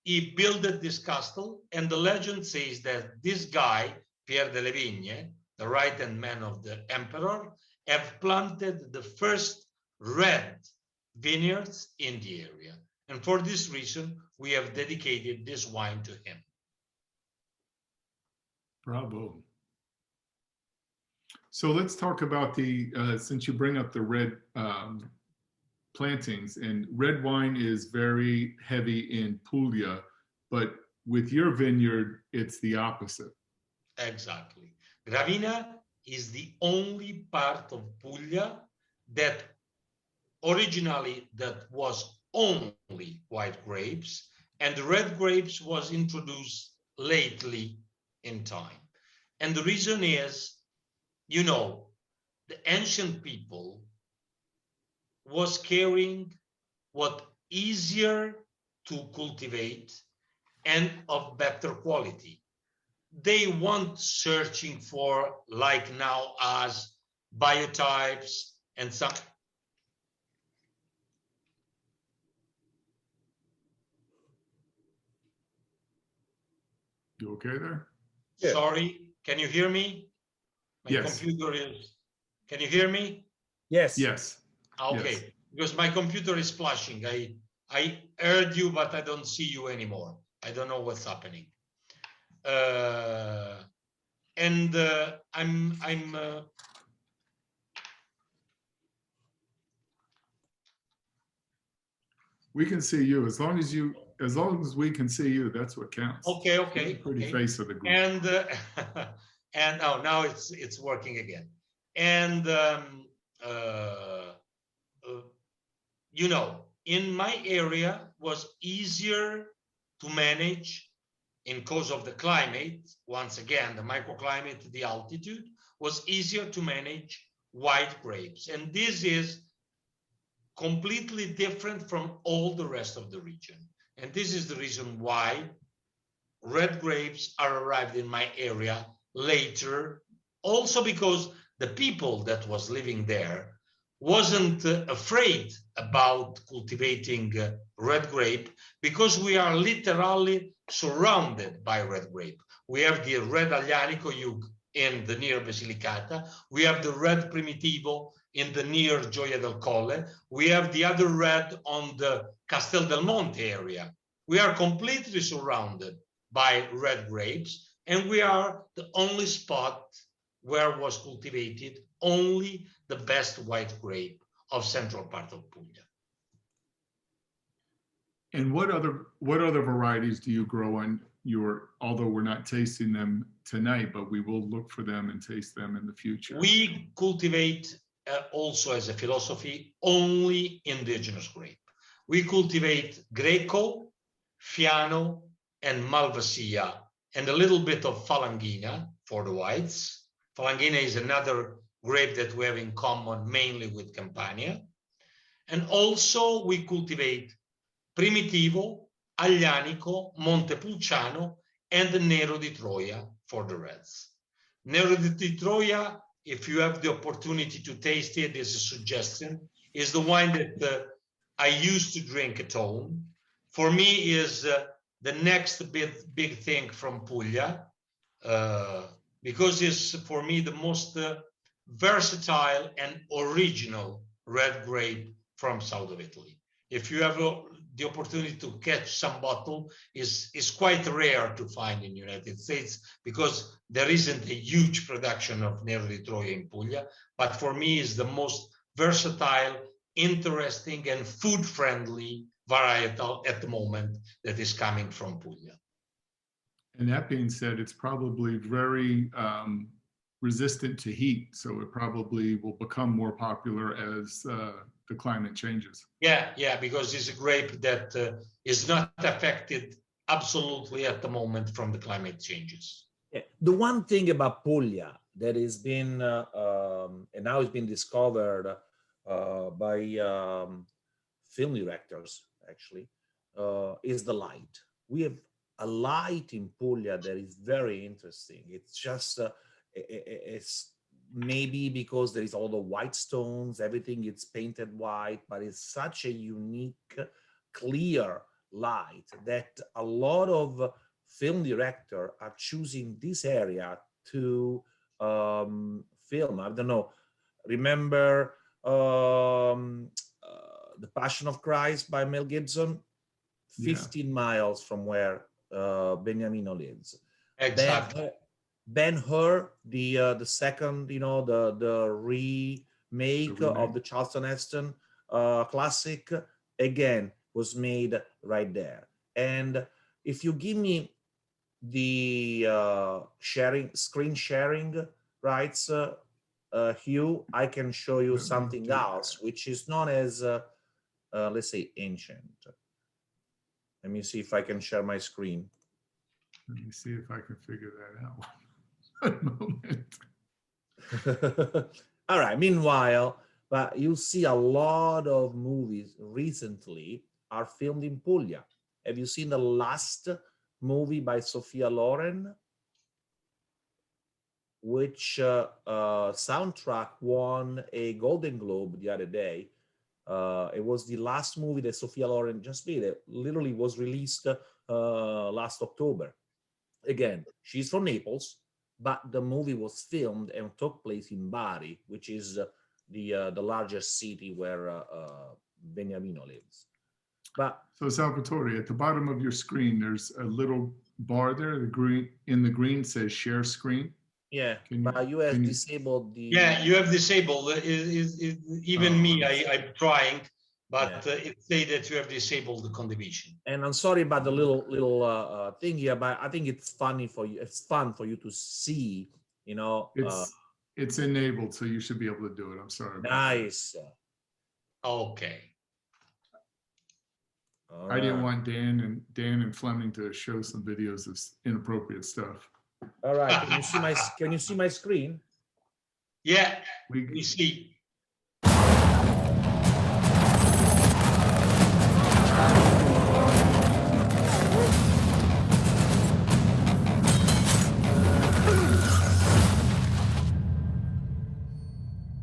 He built this castle, and the legend says that this guy, Pierre de la Vigne, the right-hand man of the emperor, have planted the first red vineyards in the area. And for this reason, we have dedicated this wine to him. Bravo. So let's talk about the, since you bring up the red plantings, and red wine is very heavy in Puglia, but with your vineyard, it's the opposite. Exactly. Gravina is the only part of Puglia that originally that was only white grapes, and the red grapes was introduced lately in time. And the reason is, you know, the ancient people was caring what easier to cultivate and of better quality. They weren't searching for, like now, as biotypes and some. You okay there? Yeah. Sorry, can you hear me? My Yes. computer is. Can you hear me? Yes. Yes. Okay, Yes. because my computer is flashing. I heard you, but I don't see you anymore. I don't know what's happening. We can see you as long as we can see you. That's what counts. Okay, You're okay. the pretty Okay. face of the group. And and oh, now it's working again. And you know, in my area was easier to manage in cause of the climate. Once again, the microclimate, the altitude was easier to manage white grapes, and this is completely different from all the rest of the region. And this is the reason why red grapes are arrived in my area later, also because the people that was living there wasn't afraid about cultivating red grape, because we are literally surrounded by red grape. We have the red Aglianico in the near Basilicata. We have the red Primitivo in the near Gioia del Colle. We have the other red on the Castel del Monte area. We are completely surrounded by red grapes, and we are the only spot where was cultivated only the best white grape of central part of Puglia. And what other varieties do you grow on your, although we're not tasting them tonight, but we will look for them and taste them in the future? We cultivate also as a philosophy only indigenous grape. We cultivate Greco, Fiano, and Malvasia, and a little bit of Falanghina for the whites. Falanghina is another grape that we have in common mainly with Campania. And also we cultivate Primitivo, Aglianico, Montepulciano, and Nero di Troia for the reds. Nero di Troia, if you have the opportunity to taste it, is a suggestion, is the wine that I used to drink at home. For me is the next big thing from Puglia, because it's for me the most versatile and original red grape from south of Italy. If you have the opportunity to catch some bottle, is quite rare to find in the United States, because there isn't a huge production of Nero di Troia in Puglia, but for me is the most versatile, interesting, and food-friendly varietal at the moment that is coming from Puglia. And that being said, it's probably very resistant to heat, so it probably will become more popular as the climate changes. Yeah, because it's a grape that is not affected absolutely at the moment from the climate changes. Yeah. The one thing about Puglia that has been, and now it's been discovered by film directors, actually, is the light. We have a light in Puglia that is very interesting. It's just, it's maybe because there is all the white stones, everything is painted white, but it's such a unique, clear light that a lot of film directors are choosing this area to film. I don't know, remember The Passion of Christ by Mel Gibson, 15 miles from where Beniamino lives. Exactly. Ben-Hur, the second, the remake of the Charlton Heston classic, again, was made right there. And if you give me the screen sharing rights, Hugh, I can show you something else, which is known as, let's say, ancient. Let me see if I can share my screen. Let me see if I can figure that out. One moment. All right, meanwhile, but you'll see a lot of movies recently are filmed in Puglia. Have you seen the last movie by Sophia Loren, which soundtrack won a Golden Globe the other day? It was the last movie that Sophia Loren just made. It literally was released last October. Again, she's from Naples, but the movie was filmed and took place in Bari, which is the largest city where Beniamino lives. But so Salvatore, at the bottom of your screen, there's a little bar there. The green says share screen. Yeah, but you have disabled the. Yeah, you have disabled. Even me, I'm trying, but it say that you have disabled the condivision. And I'm sorry about the little thing here, but I think it's funny for you. It's fun for you to see. It's enabled, so you should be able to do it. I'm sorry. Nice. Okay. I didn't want Dan and Fleming to show some videos of inappropriate stuff. All right. Can you see my screen? Yeah, we see.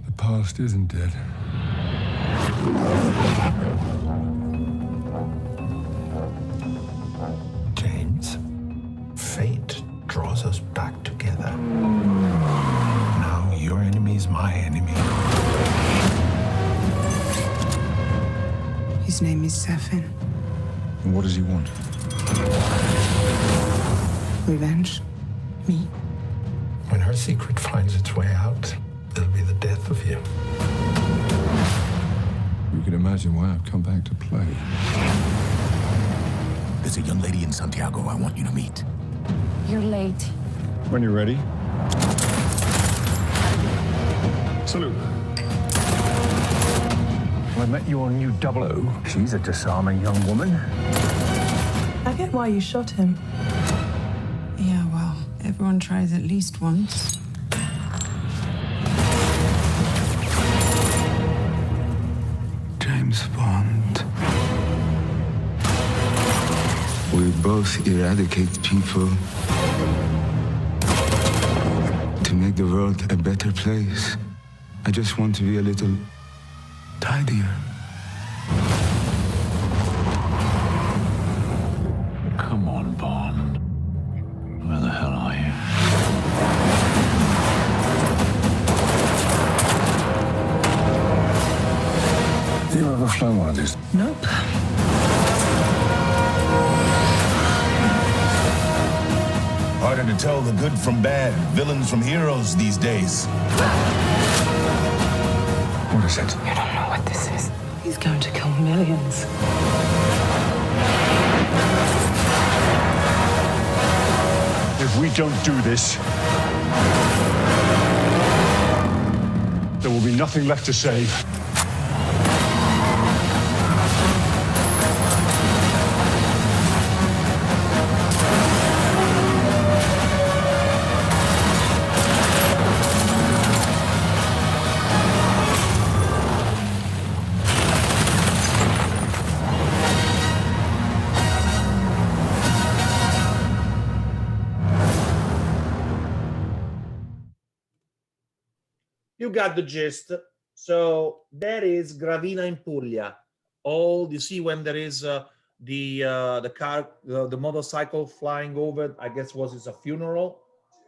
The past isn't dead. James, fate draws us back together. Now your enemy is my enemy. His name is Safin. And what does he want? Revenge. Me. When her secret finds its way out, it'll be the death of you. You can imagine why I've come back to play. There's a young lady in Santiago I want you to meet. You're late. When you're ready. Salute. I met your new 00. She's a disarming young woman. I get why you shot him. Yeah, well, everyone tries at least once. James Bond. We both eradicate people to make the world a better place. I just want to be a little tidier. Come on, Bond. Where the hell are you? Have you ever flown one of these? Nope. Harder to tell the good from bad, villains from heroes these days. What is it? You don't know what this is. He's going to kill millions. If we don't do this, there will be nothing left to save. You got the gist. So that is Gravina in Puglia. All you see when there is the car, the motorcycle flying over, I guess it's a funeral.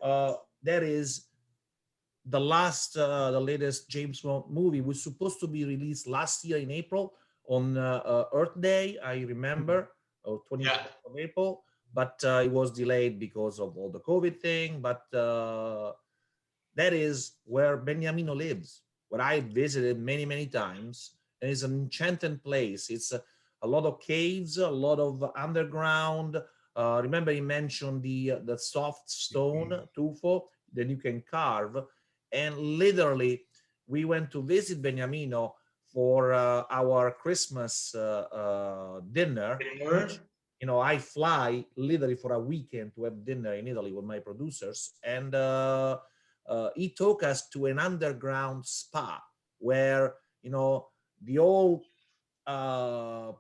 That is the latest James Bond movie was supposed to be released last year in April, on Earth Day, I remember, 24th of April, but it was delayed because of all the COVID thing. But that is where Beniamino lives, where I visited many, many times. And it's an enchanted place. It's a lot of caves, a lot of underground. Remember, he mentioned the soft stone tufo that you can carve. And literally, we went to visit Beniamino for our Christmas dinner. Which, you know, I fly literally for a weekend to have dinner in Italy with my producers. And he took us to an underground spa where, you know, the old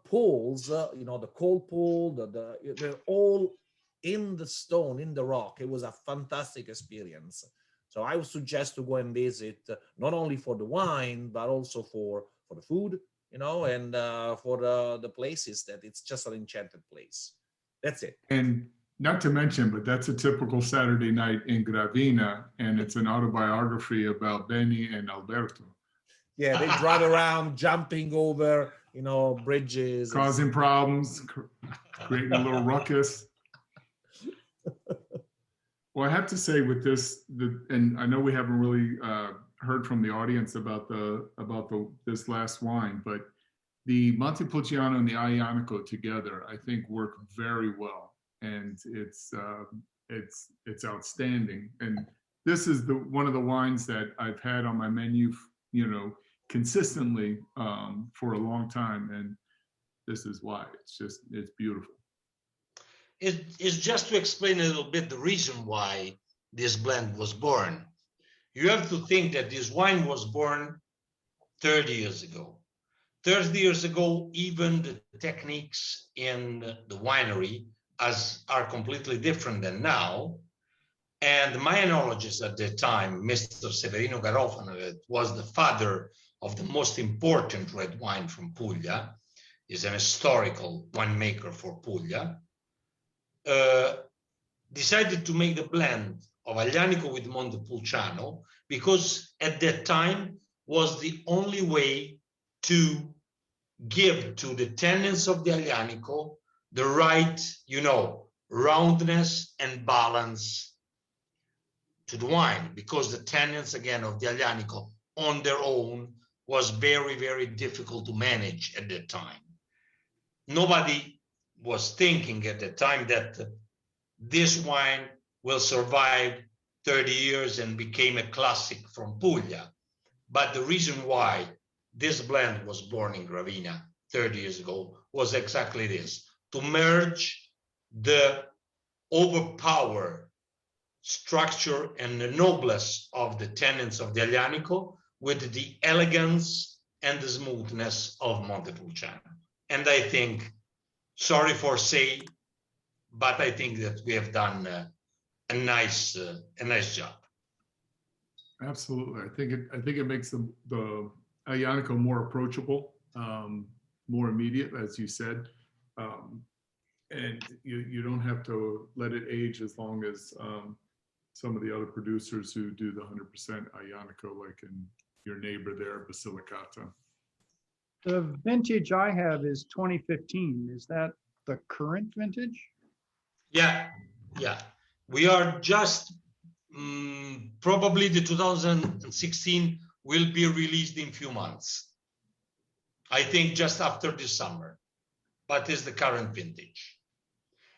pools, you know, the cold pool, they're all in the stone, in the rock. It was a fantastic experience. So I would suggest to go and visit, not only for the wine, but also for the food, you know, and for the places that it's just an enchanted place. That's it. And not to mention, but that's a typical Saturday night in Gravina, and it's an autobiography about Benny and Alberto. Yeah, they drive around jumping over, you know, bridges. Causing problems, creating a little ruckus. Well, I have to say with this, and I know we haven't really heard from the audience about this last wine, but the Montepulciano and the Ionico together, I think, work very well, and it's outstanding. And this is one of the wines that I've had on my menu, you know, consistently for a long time, and this is why. It's beautiful. It's just to explain a little bit the reason why this blend was born. You have to think that this wine was born 30 years ago. 30 years ago, even the techniques in the winery are completely different than now. And my enologist at the time, Mr. Severino Garofano, that was the father of the most important red wine from Puglia, is an historical winemaker for Puglia, decided to make the blend of Aglianico with Montepulciano because at that time was the only way to give to the tannins of the Aglianico the right, you know, roundness and balance to the wine, because the tannins, again, of the Aglianico on their own was very, very difficult to manage at that time. Nobody was thinking at the time that this wine will survive 30 years and became a classic from Puglia. But the reason why this blend was born in Gravina 30 years ago was exactly this: to merge the overpower structure and the noblesse of the tannins of the Aglianico with the elegance and the smoothness of Montepulciano. And I think, sorry for saying, but I think that we have done a nice job. Absolutely, I think it makes the Aglianico more approachable, more immediate, as you said, and you don't have to let it age as long as some of the other producers who do the 100% Aglianico, like in your neighbor there, Basilicata. The vintage I have is 2015. Is that the current vintage? Yeah. We are just probably the 2016 will be released in few months. I think just after this summer, but it's the current vintage.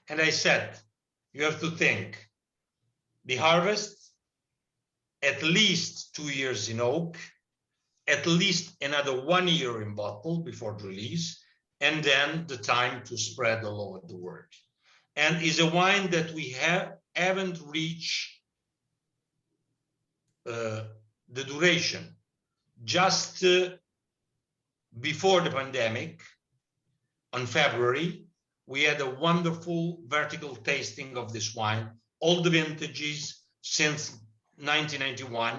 And I said, you have to think, the harvest, at least 2 years in oak, at least another 1 year in bottle before the release, and then the time to spread all over the world. And is a wine that we haven't reached the duration. Just before the pandemic, on February, we had a wonderful vertical tasting of this wine, all the vintages since 1991,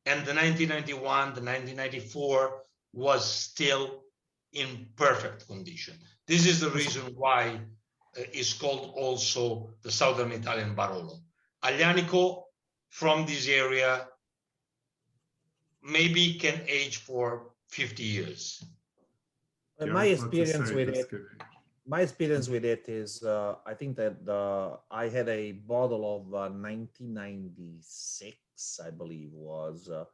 and the 1991, the 1994 was still in perfect condition. This is the reason why it's called also the Southern Italian Barolo. Aglianico from this area maybe can age for 50 years. Yeah, My I was about to experience say, with that's it, good. my experience with it is, I think that I had a bottle of 1996, I believe was a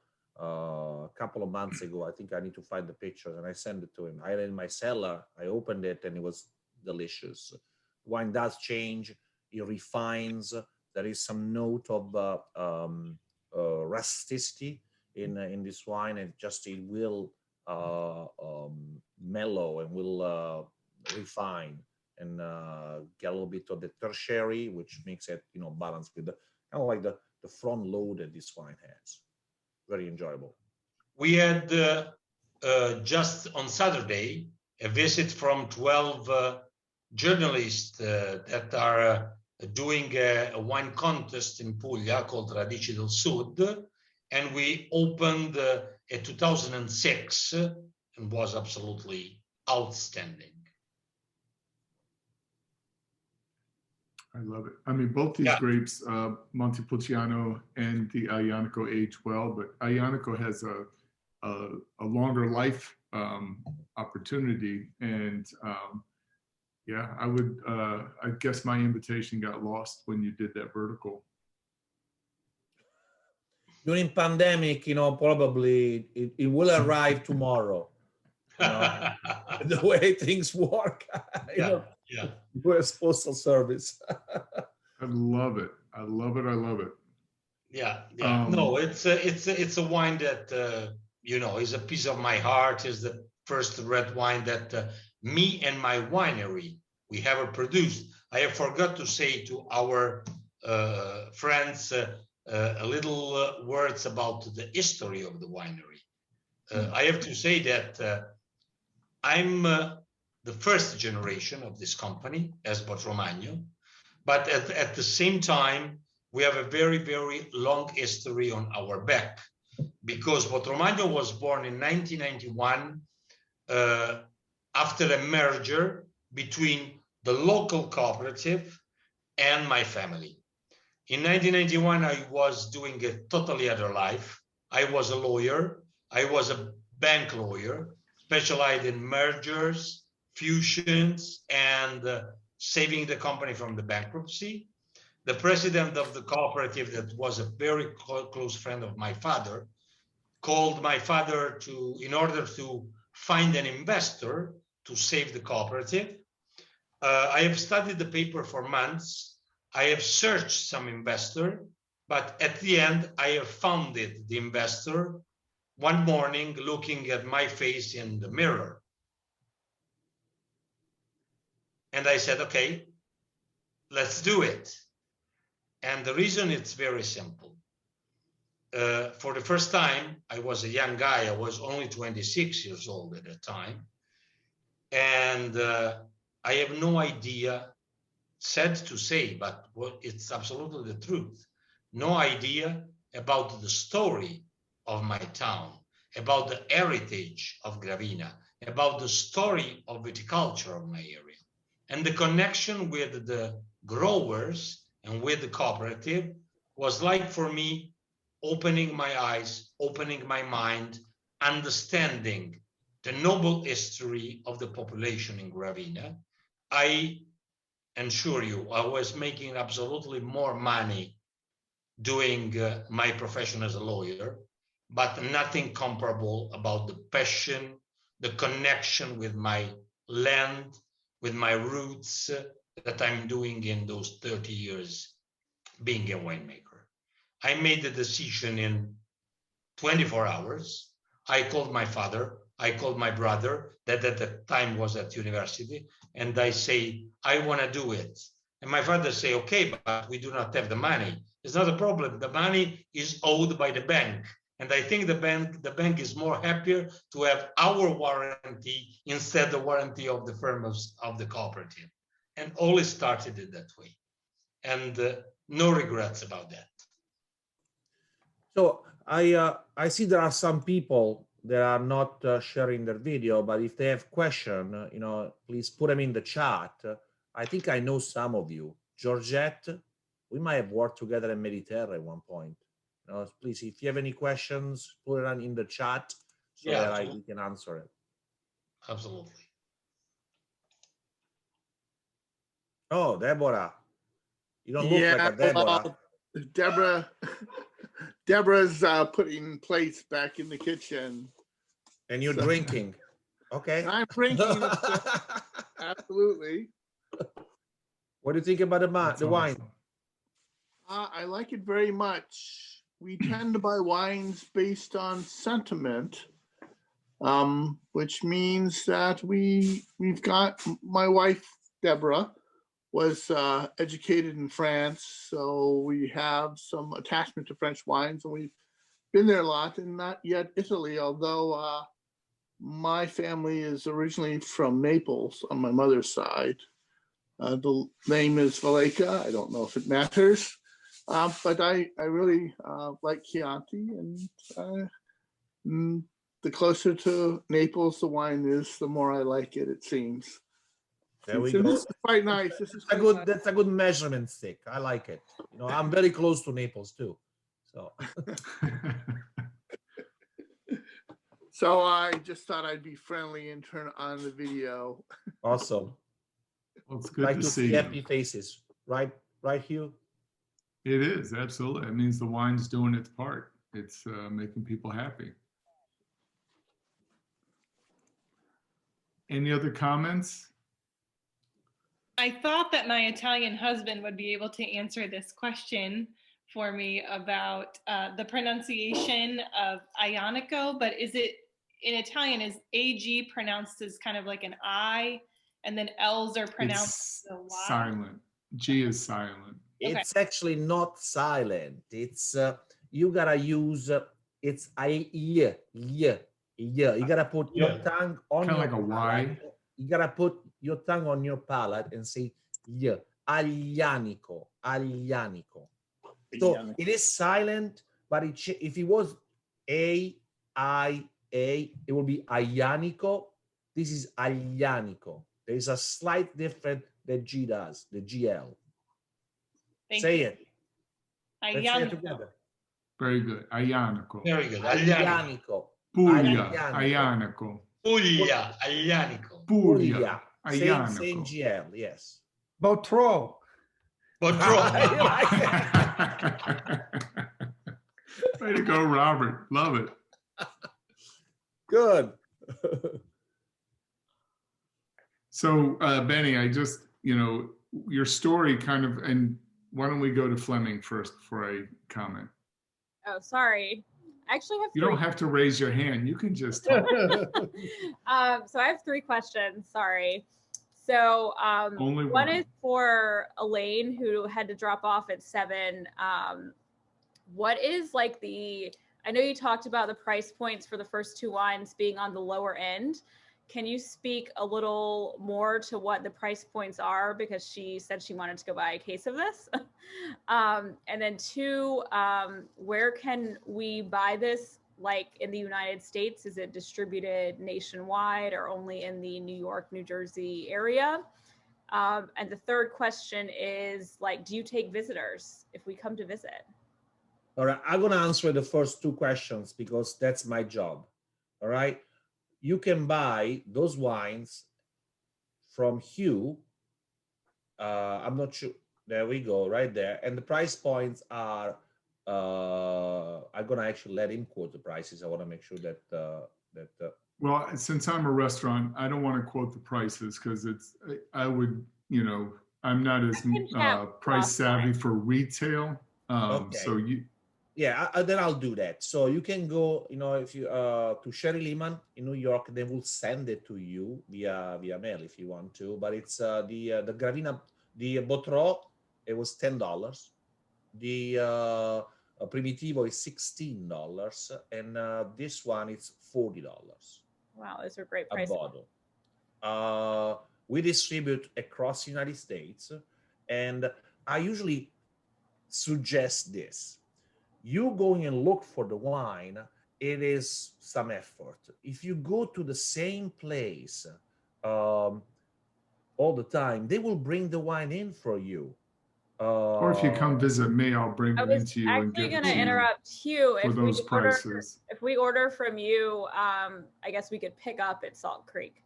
couple of months ago. I think I need to find the pictures, and I sent it to him. I had it in my cellar. I opened it, and it was delicious. Wine does change. It refines. There is some note of rusticity in this wine, and just it will mellow and will refine and get a little bit of the tertiary, which makes it, you know, balanced with the kind of like the front load that this wine has. Very enjoyable. We had just on Saturday a visit from 12 journalists that are doing a wine contest in Puglia called Radici del Sud, and we opened a 2006 and was absolutely outstanding. I love it. I mean, both these grapes, Montepulciano and the Aglianico, age well, but Aglianico has a longer life opportunity, and yeah, I would. I guess my invitation got lost when you did that vertical. During pandemic, you know, probably it will arrive tomorrow. You know, the way things work. You know, U.S. Postal Service. I love it. I love it. I love it. Yeah, yeah. No, it's a wine that you know, is a piece of my heart. Is the first red wine that me and my winery we ever produced. I have forgot to say to our friends a little words about the history of the winery. I have to say that I'm the first generation of this company as BOTROMAGNO, but at the same time, we have a very, very long history on our back, because BOTROMAGNO was born in 1991 after a merger between the local cooperative and my family. In 1991, I was doing a totally other life. I was a lawyer. I was a bank lawyer, specialized in mergers, fusions, and saving the company from the bankruptcy. The president of the cooperative, that was a very close friend of my father, called my father in order to find an investor to save the cooperative. I have studied the paper for months. I have searched some investor, but at the end, I have founded the investor one morning looking at my face in the mirror. And I said, okay, let's do it. And the reason it's very simple. For the first time, I was a young guy. I was only 26 years old at the time. And I have no idea, sad to say, but it's absolutely the truth. No idea about the story of my town, about the heritage of Gravina, about the story of viticulture of my area, and the connection with the growers and with the cooperative was like, for me, opening my eyes, opening my mind, understanding the noble history of the population in Gravina. I assure you, I was making absolutely more money doing my profession as a lawyer, but nothing comparable about the passion, the connection with my land, with my roots that I'm doing in those 30 years being a winemaker. I made the decision in 24 hours. I called my father, I called my brother, that at the time was at university, and I say, I want to do it. And my father say, okay, but we do not have the money. It's not a problem. The money is owed by the bank. And I think the bank is more happier to have our warranty instead the warranty of the firm of the cooperative. And all started in that way. And no regrets about that. So I see there are some people that are not sharing their video, but if they have question, you know, please put them in the chat. I think I know some of you. Georgette, we might have worked together in Mediterranean at one point. You know, please, if you have any questions, put it in the chat so that we can answer it. Absolutely. Oh, Deborah. You don't look like a Deborah. well, Deborah's putting plates back in the kitchen. And you're So- drinking. Okay. And I'm drinking. Absolutely. What do you think about That's the wine? awesome. I like it very much. We tend to buy wines based on sentiment, which means that we've got my wife, Deborah, was educated in France, so we have some attachment to French wines, and we've been there a lot, and not yet Italy, although my family is originally from Naples on my mother's side. The name is Valleca. I don't know if it matters, but I really like Chianti, and the closer to Naples the wine is, the more I like it, it seems. There we So go. this is quite nice. This is quite nice. That's a good measurement stick. I like it. You know, I'm very close to Naples too. So So I just thought I'd be friendly and turn on the video. awesome. Well, it's good Like to to see see you. happy faces. Right, Hugh? It is, absolutely. It means the wine's doing its part. It's making people happy. Any other comments? I thought that my Italian husband would be able to answer this question for me about the pronunciation of Ionico, but is it in Italian, is AG pronounced as kind of like an I, and then L's are pronounced as a Y? Silent. G is silent. It's actually not silent. It's you gotta use it's you gotta put your tongue on Kind of your like a Y. palate. You gotta put your tongue on your palate and say yeah. Aglianico. So it is silent, but if it was A, it will be Aglianico. This is Aglianico. There is a slight difference that G does, the GL. Say it. Let's say it together. Very good. Ionico. Very good. Aglianico. Puglia. Ionico. Puglia, Aglianico. Puglia. Same GL, yes. Botro. Way to go, Robert. Love it. Good. So, Benny, I just, your story kind of, and why don't we go to Fleming first before I comment? Oh, sorry. I actually have You don't have to raise your hand. You can just talk. So I have 3 questions. Sorry. So Only one is for Elaine, who had to drop off at 7. What is like I know you talked about the price points for the first 2 wines being on the lower end. Can you speak a little more to what the price points are? Because she said she wanted to go buy a case of this. And then 2, where can we buy this? Like in the United States, is it distributed nationwide or only in the New York, New Jersey area? And the 3rd question is like, do you take visitors if we come to visit? All right, I'm gonna answer the first 2 questions because that's my job. All right, you can buy those wines from Hugh. I'm not sure. There we go, right there. And the price points are. I'm gonna actually let him quote the prices. I want to make sure that Well, since I'm a restaurant, I don't want to quote the prices because I would, I'm not as price savvy for retail. Okay. So then I'll do that. So you can go, if you to Sherry Lehman in New York, they will send it to you via mail if you want to. But it's the Gravina, the Botro, it was $10. The Primitivo is $16, and this one is $40. Wow, those are great A prices. bottle. We distribute across the United States, and I usually suggest this. You going and look for the wine, it is some effort. If you go to the same place all the time, they will bring the wine in for you. or if you come visit me, I'll bring it into you and Actually give it going to to you interrupt you. for those prices. If we order from you, I guess we could pick up at Salt Creek.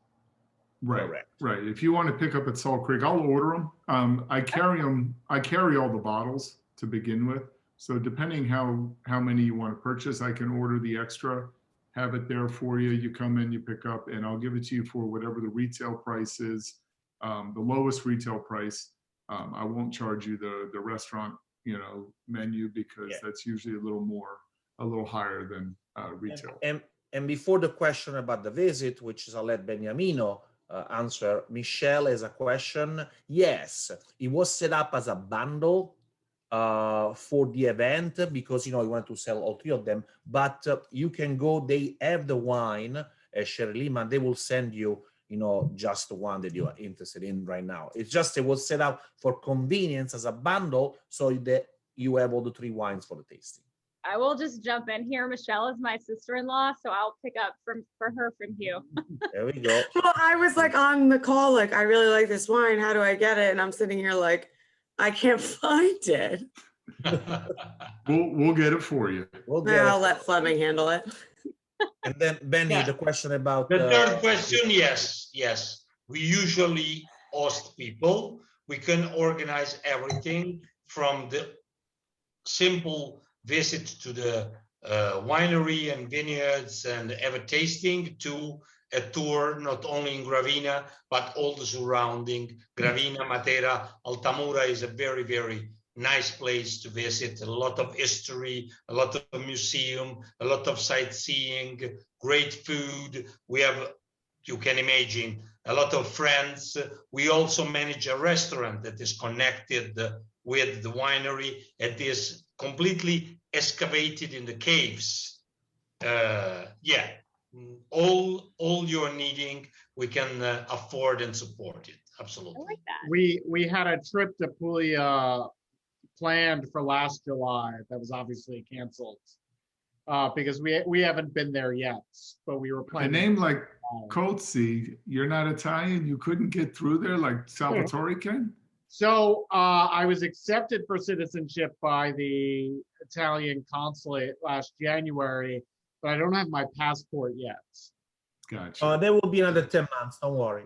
Right, Correct. right. If you want to pick up at Salt Creek, I'll order them. I carry them. I carry all the bottles to begin with. So depending how many you want to purchase, I can order the extra, have it there for you. You come in, you pick up, and I'll give it to you for whatever the retail price is, the lowest retail price. I won't charge you the restaurant, menu, because that's usually a little higher than retail. And before the question about the visit, which is I'll let Beniamino answer, Michelle has a question. Yes, it was set up as a bundle for the event because you wanted to sell all three of them, but you can go, they have the wine at Sherry Lima, they will send you just the one that you are interested in right now. It's just it was set up for convenience as a bundle so that you have all the three wines for the tasting. I will just jump in here. Michelle is my sister-in-law, so I'll pick up for her from you. There we go. Well, I was like on the call, like, I really like this wine. How do I get it? And I'm sitting here like, I can't find it. We'll get it for you. I'll let Fleming handle it. And then Benny, the question about the third question, yes. We usually host people. We can organize everything from the simple visit to the winery and vineyards and have a tasting to a tour, not only in Gravina, but all the surrounding. Gravina, Matera, Altamura is a very, very nice place to visit. A lot of history, a lot of museum, a lot of sightseeing, great food. We have, you can imagine, a lot of friends. We also manage a restaurant that is connected with the winery. It is completely excavated in the caves. All you're needing, we can afford and support it. Absolutely. I like that. We had a trip to Puglia planned for last July that was obviously canceled because we haven't been there yet, but we were A planning. name like Cozzi, you're not Italian, you couldn't get through there like Salvatore can? So I was accepted for citizenship by the Italian consulate last January, but I don't have my passport yet. Gotcha. There will be another 10 months, don't worry.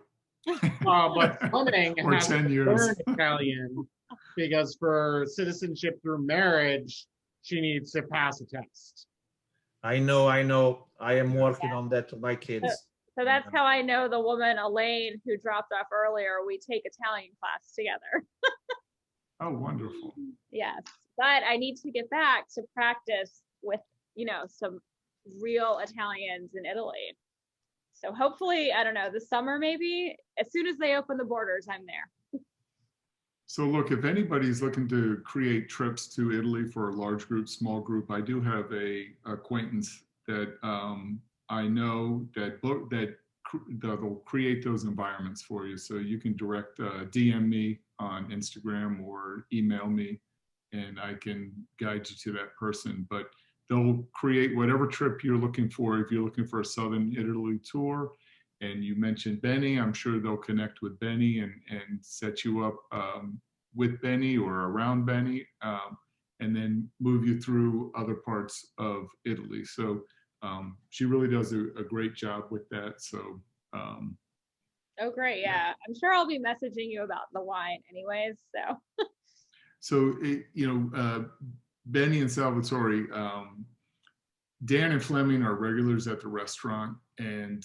But Fleming Or has 10 to years. learn Italian because for citizenship through marriage, she needs to pass a test. I know. I am working on that to my kids. So that's how I know the woman, Elaine, who dropped off earlier. We take Italian class together. Oh, wonderful. Yes, but I need to get back to practice with, some real Italians in Italy. So hopefully, I don't know, this summer maybe, as soon as they open the borders, I'm there. So look, if anybody's looking to create trips to Italy for a large group, small group, I do have a acquaintance that I know that will create those environments for you. So you can direct DM me on Instagram or email me, and I can guide you to that person. But they'll create whatever trip you're looking for. If you're looking for a Southern Italy tour, and you mentioned Benny, I'm sure they'll connect with Benny and set you up with Benny or around Benny, and then move you through other parts of Italy. So she really does a great job with that. So. Oh, great. Yeah. I'm sure I'll be messaging you about the wine anyways. So, Benny and Salvatore, Dan and Fleming are regulars at the restaurant, and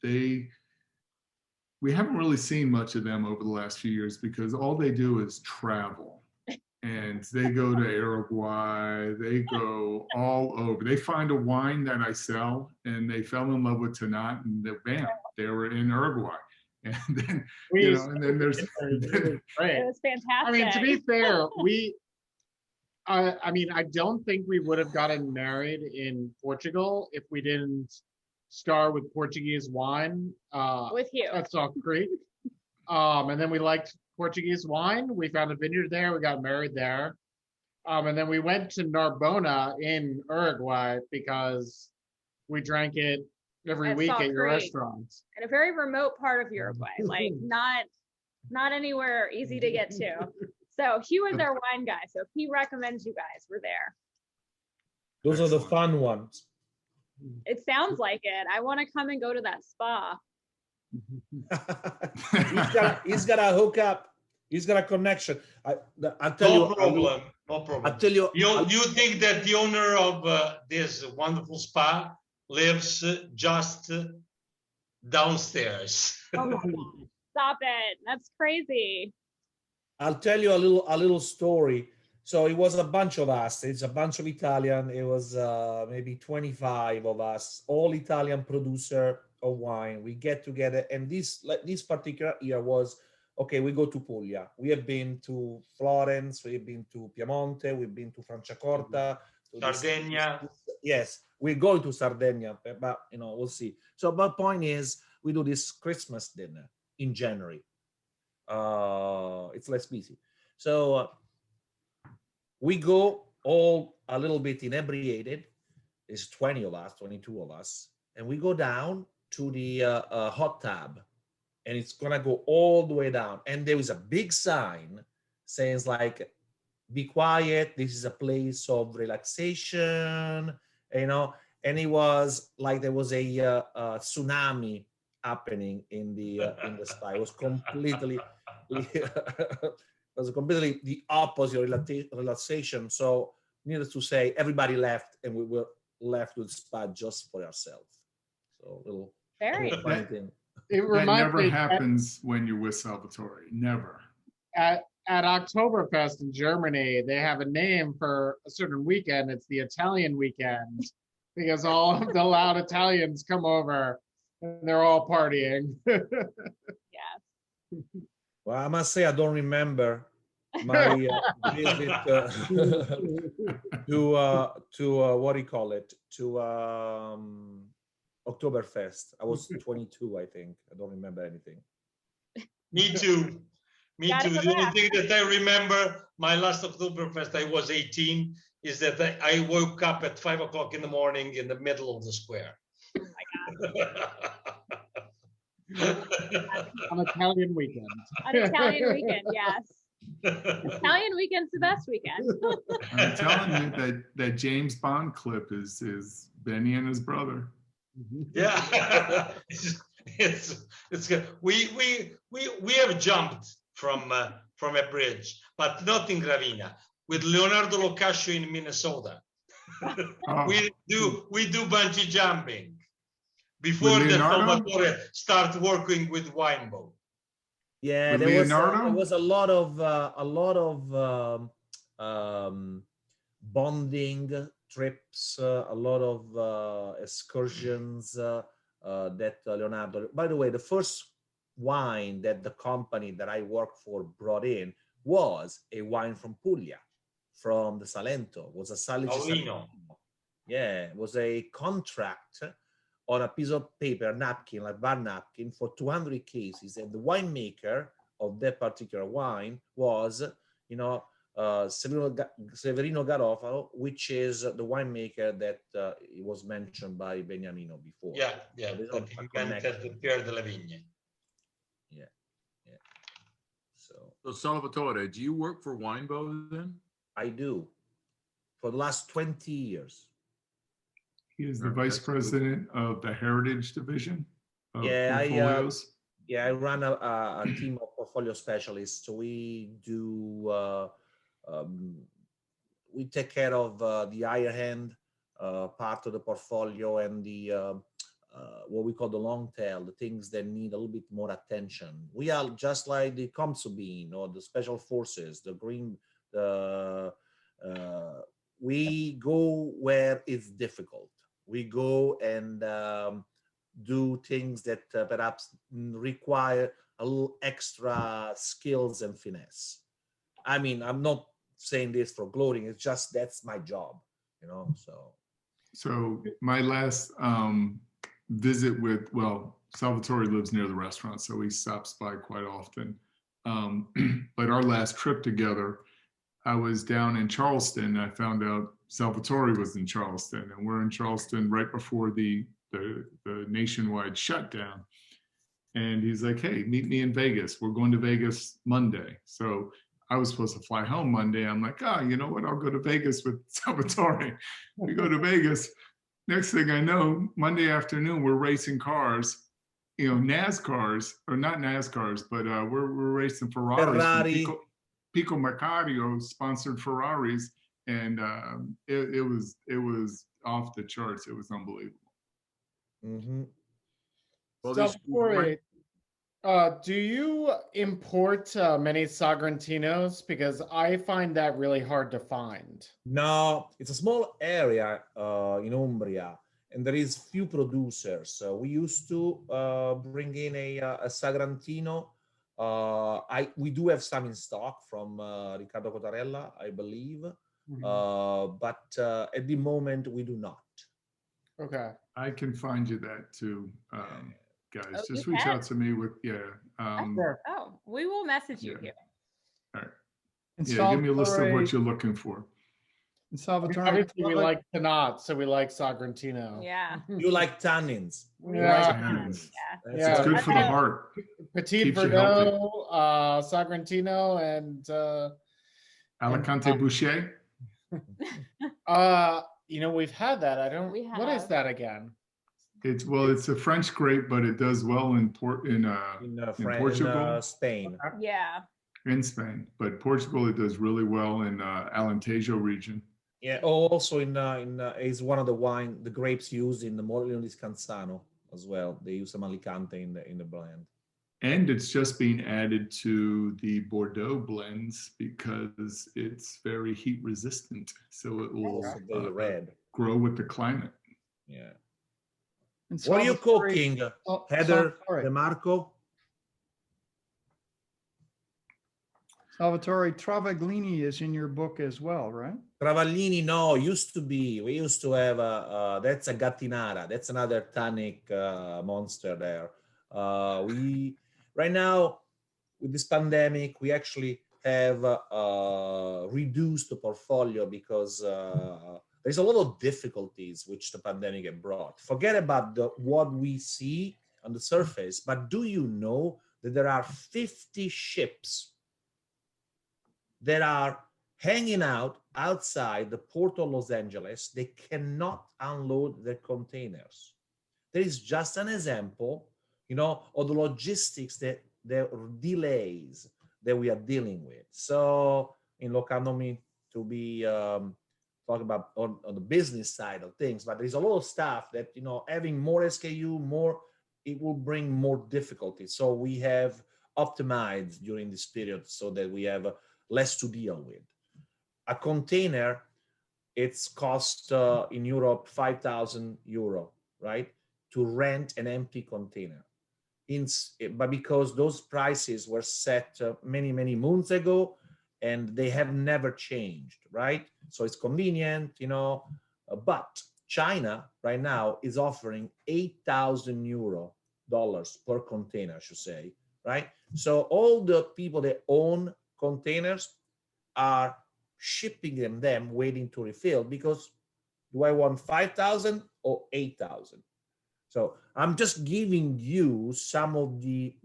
we haven't really seen much of them over the last few years because all they do is travel. And they go to Uruguay, they go all over. They find a wine that I sell, and they fell in love with Tanat, and bam, they were in Uruguay. And then, and then there's. It was fantastic. I mean, to be fair, I don't think we would have gotten married in Portugal if we didn't start with Portuguese wine. With you. At Salt Creek. And then we liked Portuguese wine. We found a vineyard there. We got married there. And then we went to Narbona in Uruguay because we drank it every week at your restaurant. In a very remote part of Uruguay, like not anywhere easy to get to. So Hugh is our wine guy. So if he recommends you guys, we're there. Those are the fun ones. It sounds like it. I want to come and go to that spa. He's got a hookup. He's got a connection. I'll tell No you. problem. No problem. I'll tell you. You think that the owner of this wonderful spa lives just downstairs? Oh my God. Stop it. That's crazy. I'll tell you a little story. So it was a bunch of us. It's a bunch of Italian. It was maybe 25 of us, all Italian producer of wine. We get together, and this particular year was okay. We go to Puglia. We have been to Florence. We've been to Piemonte. We've been to Franciacorta. Sardinia. Yes, we're going to Sardinia, but we'll see. So, but point is, we do this Christmas dinner in January. It's less busy. So we go all a little bit inebriated. There's 20 of us, 22 of us, and we go down to the hot tub, and it's gonna go all the way down. And there is a big sign saying like, "Be quiet. This is a place of relaxation." And it was like there was a tsunami happening in the sky. It was completely the opposite relaxation. So needless to say, everybody left, and we were left with spa just for ourselves. So little funny thing. It That reminds never me happens when you're with Salvatore. Never. at Oktoberfest in Germany, they have a name for a certain weekend. It's the Italian weekend because all of the loud Italians come over and they're all partying. Yes. Well, I must say I don't remember my visit to what do you call it, to Oktoberfest. I was 22, I think. I don't remember anything. Me too. Me Gotta too. go The only back. thing that I remember, my last Oktoberfest, I was 18, is that I woke up at 5 o'clock in the morning in the middle of the square. On Italian weekend. An Italian weekend, yes. Italian weekend's the best weekend. I'm telling you that James Bond clip is Benny and his brother. Yeah, it's good. We have jumped from a bridge, but not in Gravina. With Leonardo Locascio in Minnesota, Oh. we do bungee jumping before With the Leonardo? Salvatore start working with Winebow. Yeah, With there Leonardo? was a lot of bonding trips, a lot of excursions that Leonardo. By the way, the first wine that the company that I worked for brought in was a wine from Puglia, from the Salento. It was a Salice Paolino. Salentino. Yeah, it was a contract on a piece of paper, napkin, like bar napkin, for 200 cases. And the winemaker of that particular wine was, Severino Garofalo, which is the winemaker that it was mentioned by Beniamino before. Yeah. So there's That a invented the Pierre de la Vigne. Yeah. So Salvatore, do you work for Winebow then? I do. For the last 20 years. He is the vice president of the Heritage Division of Portfolios. I run a team of portfolio specialists. So we do, we take care of the higher end part of the portfolio and the what we call the long tail, the things that need a little bit more attention. We are just like the Comsobin or the Special Forces, the Green. We go where it's difficult. We go and do things that perhaps require a little extra skills and finesse. I mean, I'm not saying this for gloating. It's just that's my job, So my last visit with, Salvatore lives near the restaurant, so he stops by quite often. But our last trip together, I was down in Charleston. I found out Salvatore was in Charleston, and we're in Charleston right before the nationwide shutdown. And he's like, "Hey, meet me in Vegas. We're going to Vegas Monday." So I was supposed to fly home Monday. I'm like, you know what? I'll go to Vegas with Salvatore. We go to Vegas. Next thing I know, Monday afternoon, we're racing cars NASCARs, or not NASCARs, but we're racing Ferraris. Ferrari. Pico Mercario sponsored Ferraris, and it was off the charts. It was unbelievable. Mm-hmm. Well, So, these- Corey, do you import many Sagrentinos? Because I find that really hard to find. No, it's a small area in Umbria, and there is few producers. We used to bring in a Sagrantino. We do have some in stock from Riccardo Cotarella, I believe, but at the moment we do not. Okay. I can find you that too, guys. Oh, Just you reach can? out to me with Oh, we will message you yeah. here. All right. And Yeah, give me a list of Salvatore- what you're looking for. And Salvatore, Obviously, we like Tanat, so we like Sagrantino. Yeah. You like tannins. We Yeah. like Tannins. Yeah. It's Yeah. good for the Okay. heart. Petit Keeps you healthy. Verdot, Sagrantino, and Alicante Boucher. we've had that. I don't. We What is have. that again? It's a French grape, but it does well in Portugal, Spain. Yeah. in Spain. But Portugal, it does really well in Alentejo region. Yeah. Also is one of the grapes used in the Morello di Scansano as well. They use some Alicante in the blend. And it's just being added to the Bordeaux blends because it's very heat resistant. So it will Also very red. grow with the climate. Yeah. and What are you Salvatore- cooking, Sal- Heather Salvatore- DeMarco? Salvatore Travaglini is in your book as well, right? Travaglini, no, used to be. We used to have that's a Gattinara. That's another tannic monster there. We right now with this pandemic, we actually have reduced the portfolio because there's a lot of difficulties which the pandemic had brought. Forget about what we see on the surface, but do you know that there are 50 ships that are hanging out outside the port of Los Angeles? They cannot unload their containers. There is just an example, of the logistics the delays that we are dealing with. So, look, I don't mean to be talking about on the business side of things, but there's a lot of stuff that, having more SKU, it will bring more difficulty. So we have optimized during this period so that we have less to deal with. A container, it's cost in Europe 5,000 euro, right? To rent an empty container. But because those prices were set many, many months ago, and they have never changed, right? So it's convenient, but China right now is offering 8,000 euro per container, I should say, right? So all the people that own containers are shipping them waiting to refill because do I want 5,000 or 8,000? So I'm just giving you some of the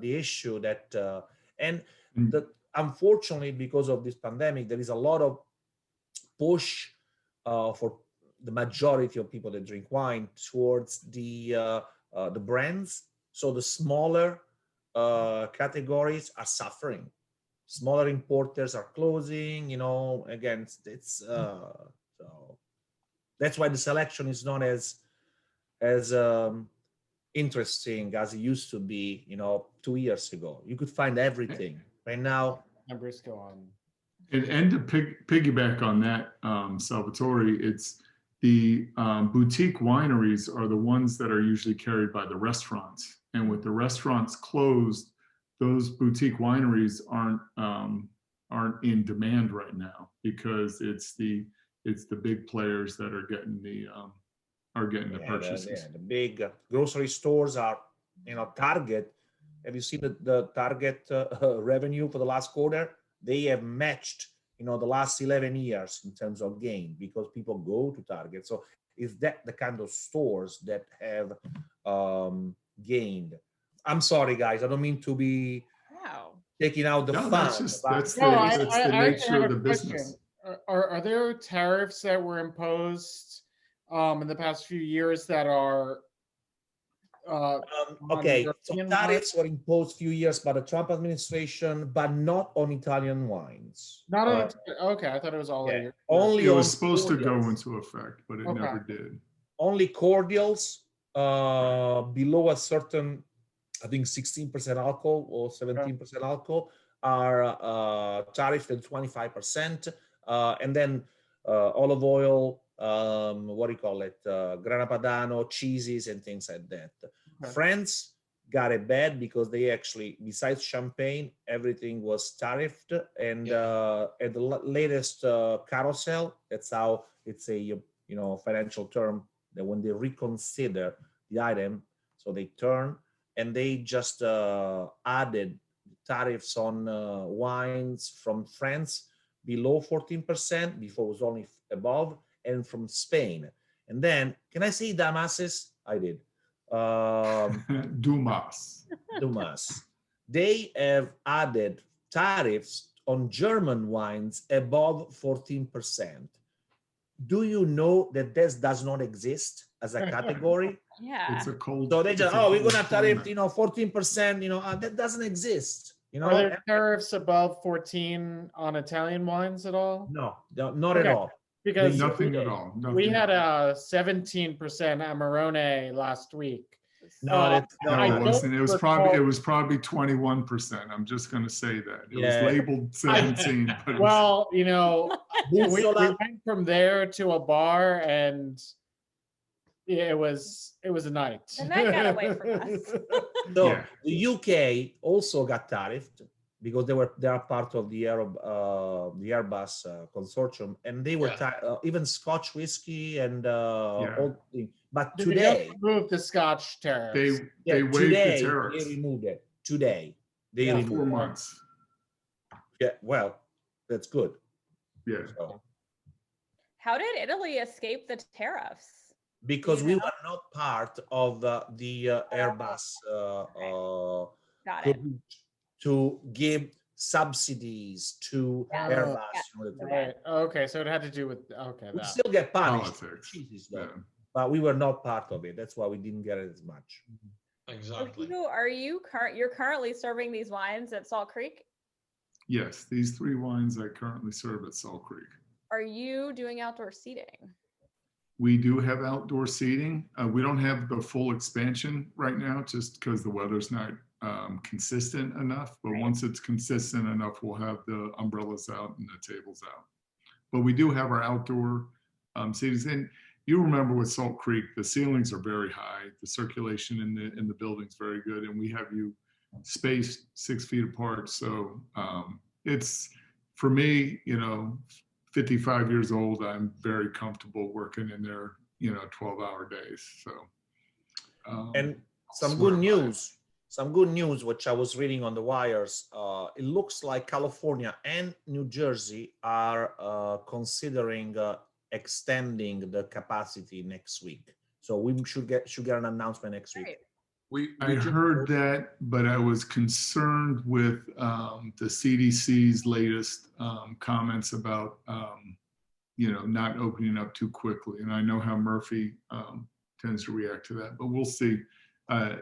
issue that unfortunately, because of this pandemic, there is a lot of push for the majority of people that drink wine towards the brands. So the smaller categories are suffering. Smaller importers are closing. Again, it's so that's why the selection is not as interesting as it used to be, 2 years ago. You could find everything. Right now, Numbers go on. And to piggyback on that, Salvatore, it's the boutique wineries are the ones that are usually carried by the restaurants. And with the restaurants closed, those boutique wineries aren't in demand right now because it's the big players that are getting the purchases. the big grocery stores are, Target. Have you seen the Target revenue for the last quarter? They have matched, the last 11 years in terms of gain because people go to Target. So is that the kind of stores that have gained? I'm sorry, guys. I don't mean to be taking out the fun. That's the I nature have of the a business. question. Are there tariffs that were imposed in the past few years that are Okay, so European tariffs were imposed a few years by the Trump administration, but not on Italian wines. Not on. Okay, I thought it was all. Yeah, Europe. only It on was supposed to go cordials. into effect, but it Okay. never did. Only cordials below a certain, I think 16% alcohol or 17% alcohol are tariffed at 25%. And then olive oil, what do you call it? Grana Padano, cheeses and things like that. Okay. France got it bad because they actually, besides champagne, everything was tariffed. And at the latest carousel, that's how it's a financial term, that when they reconsider the item, so they turn and they just added tariffs on wines from France below 14%, before it was only above, and from Spain. And then, can I say Damases? I did. Dumas. They have added tariffs on German wines above 14%. Do you know that this does not exist as a category? Yeah. It's a cold. So they just, we're cold gonna tariff, climate. 14%, that doesn't exist. Are there tariffs above 14 on Italian wines at all? No, not at all. Because Nothing at all. we Nothing had at a 17% Amarone last week. No, it wasn't. It was probably 21%. I'm just going to say that it was labeled 17. But well, we went from there to a bar, and it was a night. The night got away from us. So the UK also got tariffed because they are part of the Airbus consortium, and they were even Scotch whiskey and all things. But today, they removed the Scotch tariffs. They waived the tariffs. They removed it. Today, they removed 4 months. Yeah, well, that's good. Yeah. So, how did Italy escape the tariffs? Because we were not part of the Airbus Got it. to give subsidies to Airbus. Right. Okay, so it had to do with We still get punished, politics. but we were not part of it. That's why we didn't get it as much. Exactly. You're currently serving these wines at Salt Creek? Yes, these 3 wines I currently serve at Salt Creek. Are you doing outdoor seating? We do have outdoor seating. We don't have the full expansion right now, just because the weather's not consistent enough. But once it's consistent enough, we'll have the umbrellas out and the tables out. But we do have our outdoor seatings. And you remember with Salt Creek, the ceilings are very high. The circulation in the building's very good, and we have you spaced 6 feet apart. So it's, for me, 55 years old, I'm very comfortable working in there, 12-hour days. So, and some good news, which I was reading on the wires. It looks like California and New Jersey are considering extending the capacity next week. So we should get an announcement next week. I heard that, but I was concerned with the CDC's latest comments about, not opening up too quickly. And I know how Murphy tends to react to that, but we'll see.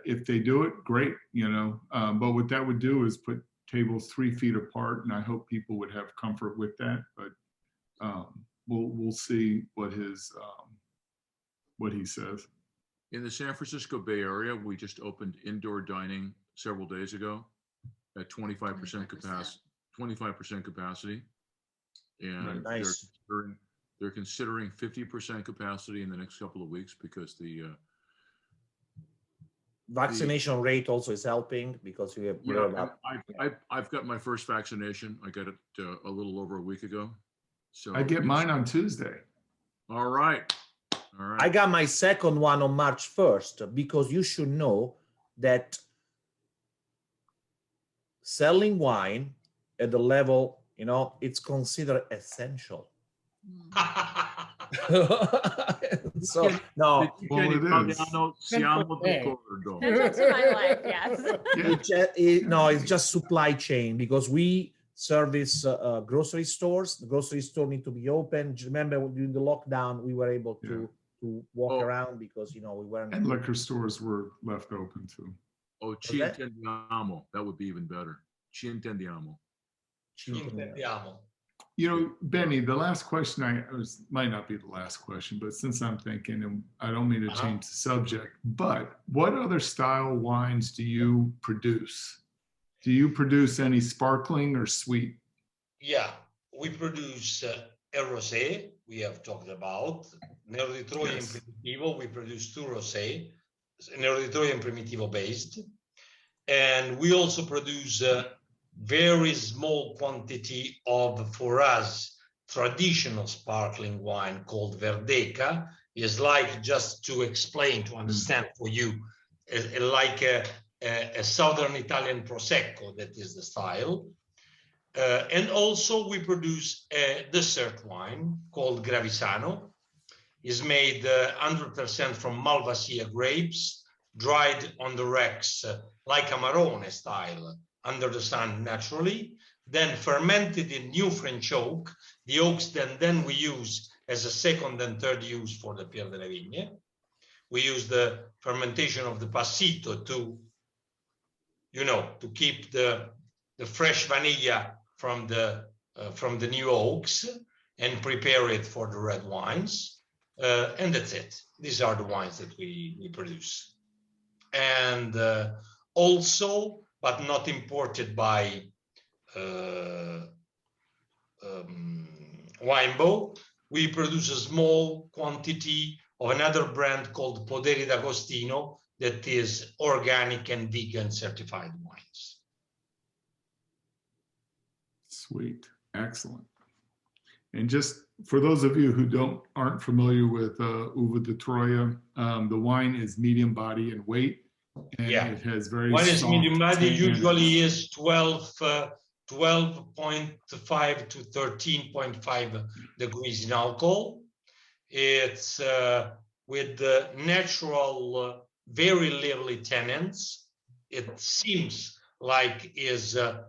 If they do it, great, but what that would do is put tables 3 feet apart, and I hope people would have comfort with that. But we'll see what he says. In the San Francisco Bay Area, we just opened indoor dining several days ago at 25% capacity. 25% capacity, and they're considering 50% capacity in the next couple of weeks because the vaccination rate also is helping because we have. I've got my first vaccination. I got it a little over a week ago. So I get mine on Tuesday. All right. I got my second one on March 1st because you should know that selling wine at the level, it's considered essential. So no, it's just supply chain because we service grocery stores. The grocery store need to be open. Remember during the lockdown, we were able to to walk around because, we weren't. And liquor stores were left open too. Oh, ci intendiamo. That would be even better. Ci intendiamo. Intendiamo. Benny, the last question might not be the last question, but since I'm thinking, and I don't mean to change the subject, but what other style wines do you produce? Do you produce any sparkling or sweet? Yeah, we produce a rosé, we have talked about. Nero di Troia and Primitivo, we produce 2 rosé, Nero di Troia and Primitivo based. And we also produce very small quantity of, for us, traditional sparkling wine called Verdeca. Is like, just to explain, to understand for you, like a southern Italian Prosecco, that is the style. And also we produce a dessert wine called Gravisano. Is made 100% from Malvasia grapes, dried on the wrecks like Amarone style, under the sun naturally, then fermented in new French oak. The oaks then we use as a second and third use for the Pierre de la Vigne. We use the fermentation of the passito to, to keep the fresh vanilla from the new oaks and prepare it for the red wines. And that's it. These are the wines that we produce. And also, but not imported by Weinbo, we produce a small quantity of another brand called Poderi d'Agostino that is organic and vegan certified wines. Sweet. Excellent. And just for those of you who aren't familiar with Uva de Troia, the wine is medium body and weight. And it has very Wine is medium body, usually tannins. is 12.5 to 13.5 degrees in alcohol. It's with the natural, very lively tannins. It seems like is a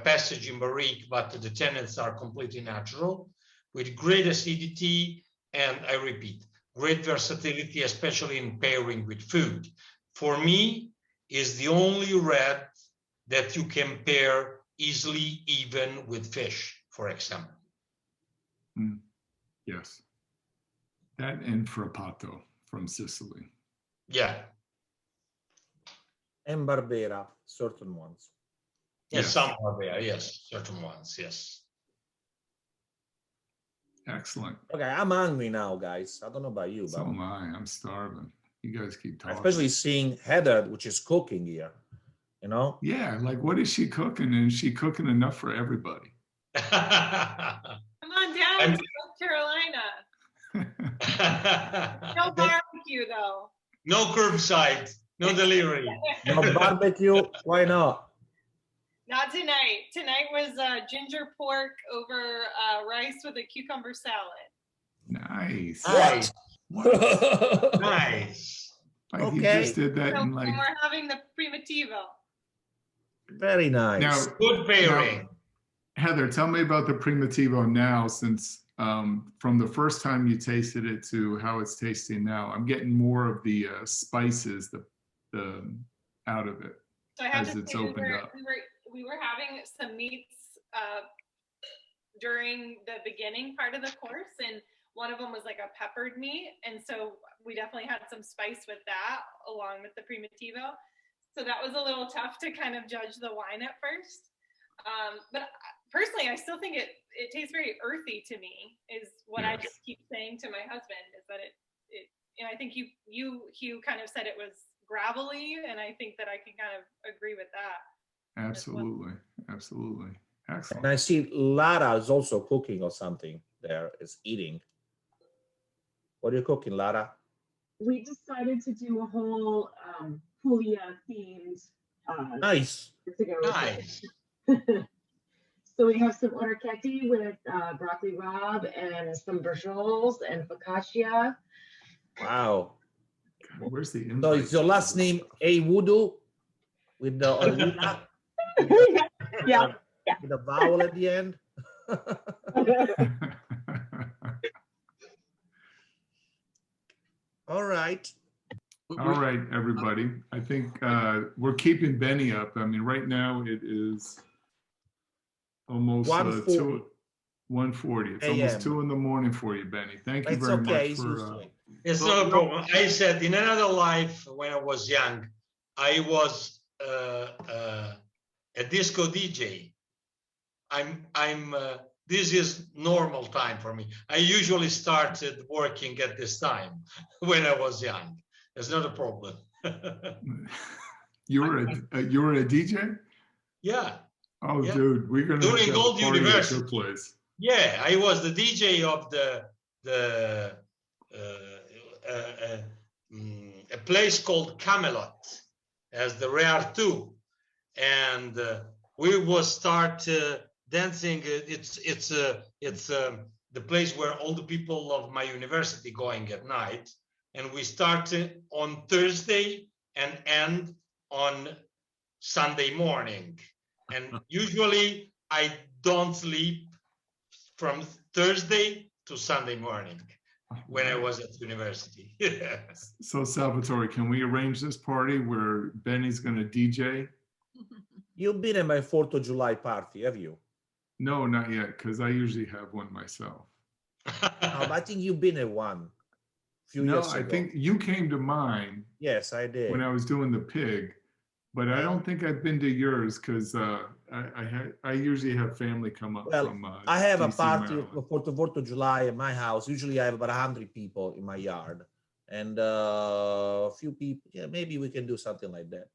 passage in barrique, but the tannins are completely natural, with great acidity and, I repeat, great versatility, especially in pairing with food. For me, is the only red that you can pair easily, even with fish, for example. Yes. That and frappato from Sicily. Yeah. And Barbera, certain ones. Yes, some are there. Yes, certain ones. Yes. Excellent. Okay, I'm hungry now, guys. I don't know about you, So but am I. I'm starving. You guys keep talking. especially seeing Heather, which is cooking here. Yeah, like what is she cooking? And is she cooking enough for everybody? Come on down to North Carolina. No barbecue though. No curbside, no delivery. No barbecue, why not? Not tonight. Tonight was ginger pork over rice with a cucumber salad. Nice. Nice. What? Nice. Like Okay. He just did that So in like. we're having the primitivo. Very nice. Now, Good pairing. Heather, tell me about the Primitivo now, since from the first time you tasted it to how it's tasting now. I'm getting more of the spices the out of it So I have as to it's say opened up. we were having some meats during the beginning part of the course, and one of them was like a peppered meat, and so we definitely had some spice with that along with the Primitivo. So that was a little tough to kind of judge the wine at first. But personally, I still think it tastes very earthy to me, is what I just keep saying to my husband, is that and I think you Hugh kind of said it was gravelly, and I think that I can kind of agree with that. Absolutely. Absolutely. Excellent. And I see Lara is also cooking or something there, is eating. What are you cooking, Lara? We decided to do a whole Puglia themed. Nice. To go with Nice. it. So we have some orecchiette with broccoli rabe and some braciole and focaccia. Wow. God, where's the So invite? is your last name A Voodoo with the Olina? Yeah. With a vowel at the end? All right. All right, everybody. I think we're keeping Benny up. I mean, right now it is almost 1:40. 1:40. It's AM. almost 2 in the morning for you, Benny. Thank you It's very okay. much He's used to for. it. It's not a problem. I said in another life when I was young, I was a disco DJ. This is normal time for me. I usually started working at this time when I was young. It's not a problem. You were a DJ? Yeah. Oh, Yeah. dude, we're gonna During have Gold a party at University. your place. Yeah, I was the DJ of a place called Camelot as the Rare 2, and we will start dancing. It's the place where all the people of my university going at night, and we start on Thursday and end on Sunday morning. And usually I don't sleep from Thursday to Sunday morning when I was at university. So Salvatore, can we arrange this party where Benny's gonna DJ? You've been at my 4th of July party, have you? No, not yet, because I usually have one myself. I think you've been at one a few No, years ago. I think you came to mine Yes, I did. when I was doing the pig, but I don't think I've been to yours because I usually have family come up Well, from. I have a DC, party Maryland. for the 4th of July at my house. Usually I have about 100 people in my yard, and a few people. Yeah, maybe we can do something like that.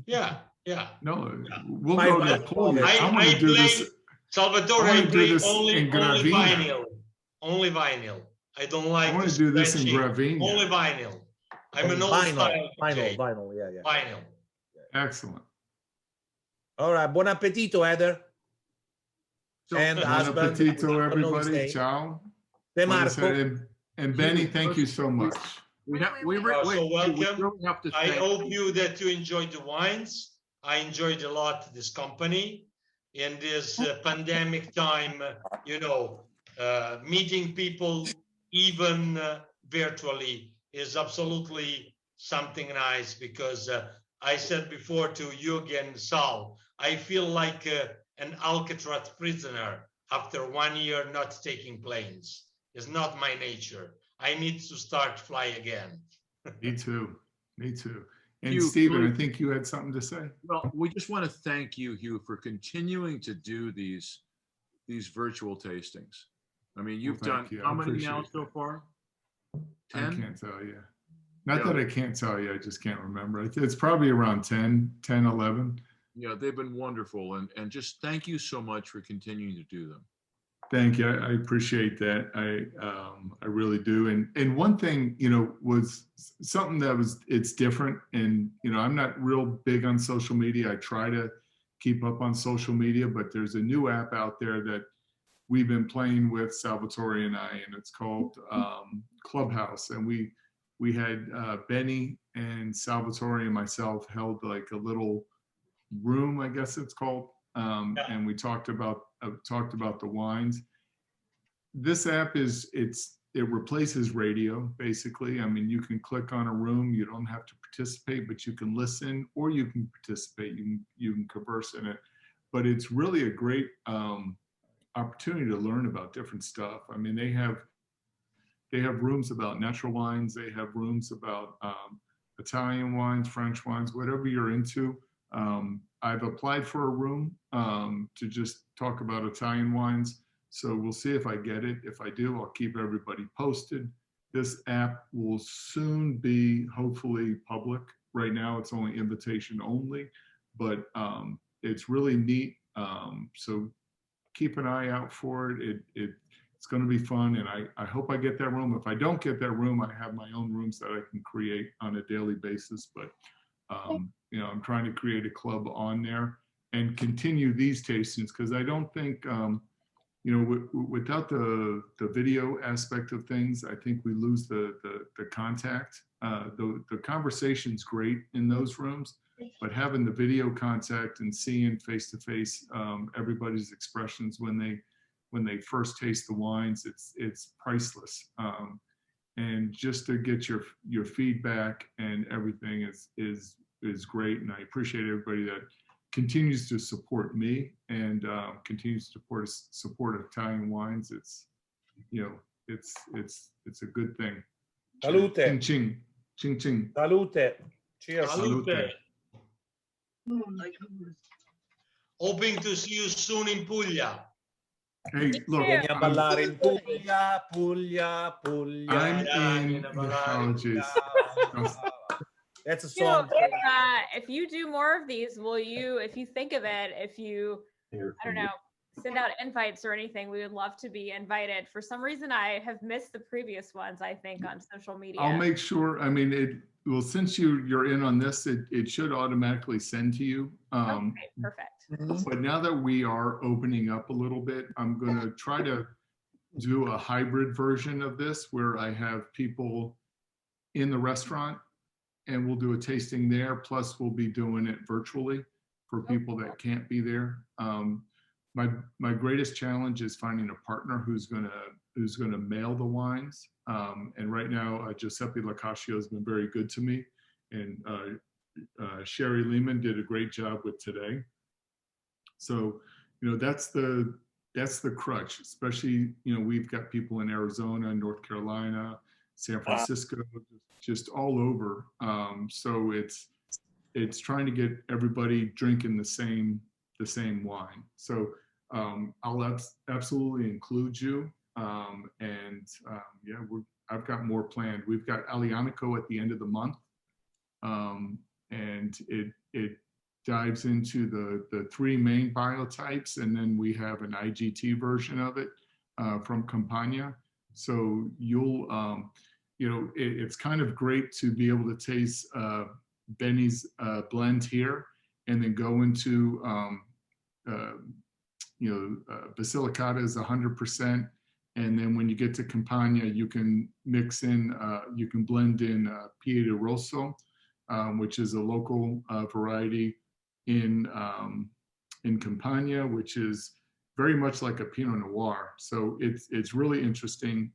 Yeah, yeah. No, we'll My go to the wife pool. told I want to do this. Salvatore, I I wanna do play this only in Gravina. vinyl. Only vinyl. I don't like I want to this do this in stretching. Gravina. Only vinyl. I'm an old Vinyl, style DJ. vinyl, yeah. Vinyl. Excellent. All right, buon appetito, Heather. And Buon husband. appetito, I don't know his everybody. name. Ciao. De Like I Marco. said, and Benny, thank you so much. We So welcome. I hope you that you enjoyed the wines. I enjoyed a lot this company in this pandemic time. Meeting people even virtually is absolutely something nice because I said before to Jürgen and Sal, I feel like an Alcatraz prisoner after 1 year not taking planes. It's not my nature. I need to start fly again. Me too. Me too. And Hugh, Stephen, I please. think you had something to say. Well, we just want to thank you, Hugh, for continuing to do these virtual tastings. I mean, you've Well, done thank you. how I many now appreciate so far? I 10? can't tell you. Not Yeah. that I can't tell you, I just can't remember. It's probably around 10, 11. Yeah, they've been wonderful. And just thank you so much for continuing to do them. Thank you. I appreciate that. I really do. And one thing, was something that it's different. And, I'm not real big on social media. I try to keep up on social media, but there's a new app out there that we've been playing with, Salvatore and I, and it's called Clubhouse. And we had Benny and Salvatore and myself held like a little room, I guess it's called. And we talked about the wines. This app it replaces radio basically. I mean, you can click on a room, you don't have to participate, but you can listen or you can participate. You can converse in it, but it's really a great opportunity to learn about different stuff. I mean, they have rooms about natural wines. They have rooms about Italian wines, French wines, whatever you're into. I've applied for a room to just talk about Italian wines. So we'll see if I get it. If I do, I'll keep everybody posted. This app will soon be hopefully public. Right now, it's only invitation only, but it's really neat. So keep an eye out for it. It's going to be fun, and I hope I get that room. If I don't get that room, I have my own rooms that I can create on a daily basis. But I'm trying to create a club on there and continue these tastings because I don't think, without the video aspect of things, I think we lose the contact. The conversation's great in those rooms, but having the video contact and seeing face to face everybody's expressions when they first taste the wines, it's priceless. and just to get your feedback and everything is great. And I appreciate everybody that continues to support me and continues to support Italian wines. It's, you know, it's a good thing. Salute. Ching ching. Ching ching. Salute. Cheers. Salute. Hoping to see you soon in Puglia. Hey, look, Vieni a ballare in Puglia, Puglia, Puglia. I'm in, apologies. That's a song. If you do more of these, will you, if you think of it, if you, I don't know, send out invites or anything, we would love to be invited. For some reason, I have missed the previous ones, I think, on social media. I'll make sure, I mean, well, since you're in on this, it should automatically send to you. Okay, perfect. But now that we are opening up a little bit, I'm going to try to do a hybrid version of this where I have people in the restaurant and we'll do a tasting there. Plus we'll be doing it virtually for people that can't be there. My greatest challenge is finding a partner who's gonna mail the wines. And right now, Giuseppe Lacascio has been very good to me, and Sherry Lehman did a great job with today. So, you know, that's the crutch. Especially, you know, we've got people in Arizona, North Carolina, San Francisco, just all over. So it's trying to get everybody drinking the same wine. So I'll absolutely include you. Yeah, I've got more planned. We've got Alianico at the end of the month. And it dives into the three main biotypes. And then we have an IGT version of it from Campania. So you'll, you know, it's kind of great to be able to taste Benny's blend here and then go into, you know, Basilicata is 100%. And then when you get to Campania, you can mix in, you can blend in Piede Rosso, which is a local variety in Campania, which is very much like a Pinot Noir. So it's really interesting,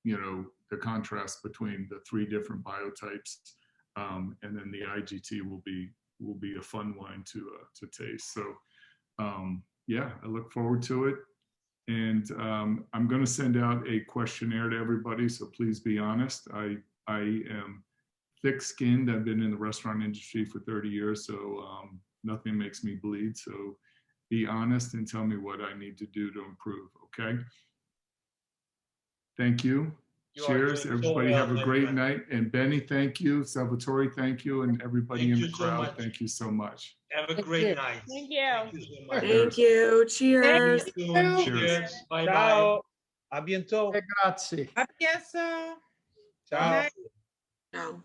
you know, the contrast between the three different biotypes, and then the IGT will be a fun wine to taste. So yeah, I look forward to it. And I'm going to send out a questionnaire to everybody, so please be honest. I am thick-skinned. I've been in the restaurant industry for 30 years, so nothing makes me bleed. So be honest and tell me what I need to do to improve, okay? Thank you. Cheers. Everybody have a great night. And Benny, thank you. Salvatore, thank you. And everybody in the crowd, thank you so much. Have a great night. Thank you. So much. Thank you. Cheers. Cheers. Bye bye. Ciao. A bientôt. Grazie. A presto. Ciao. Ciao.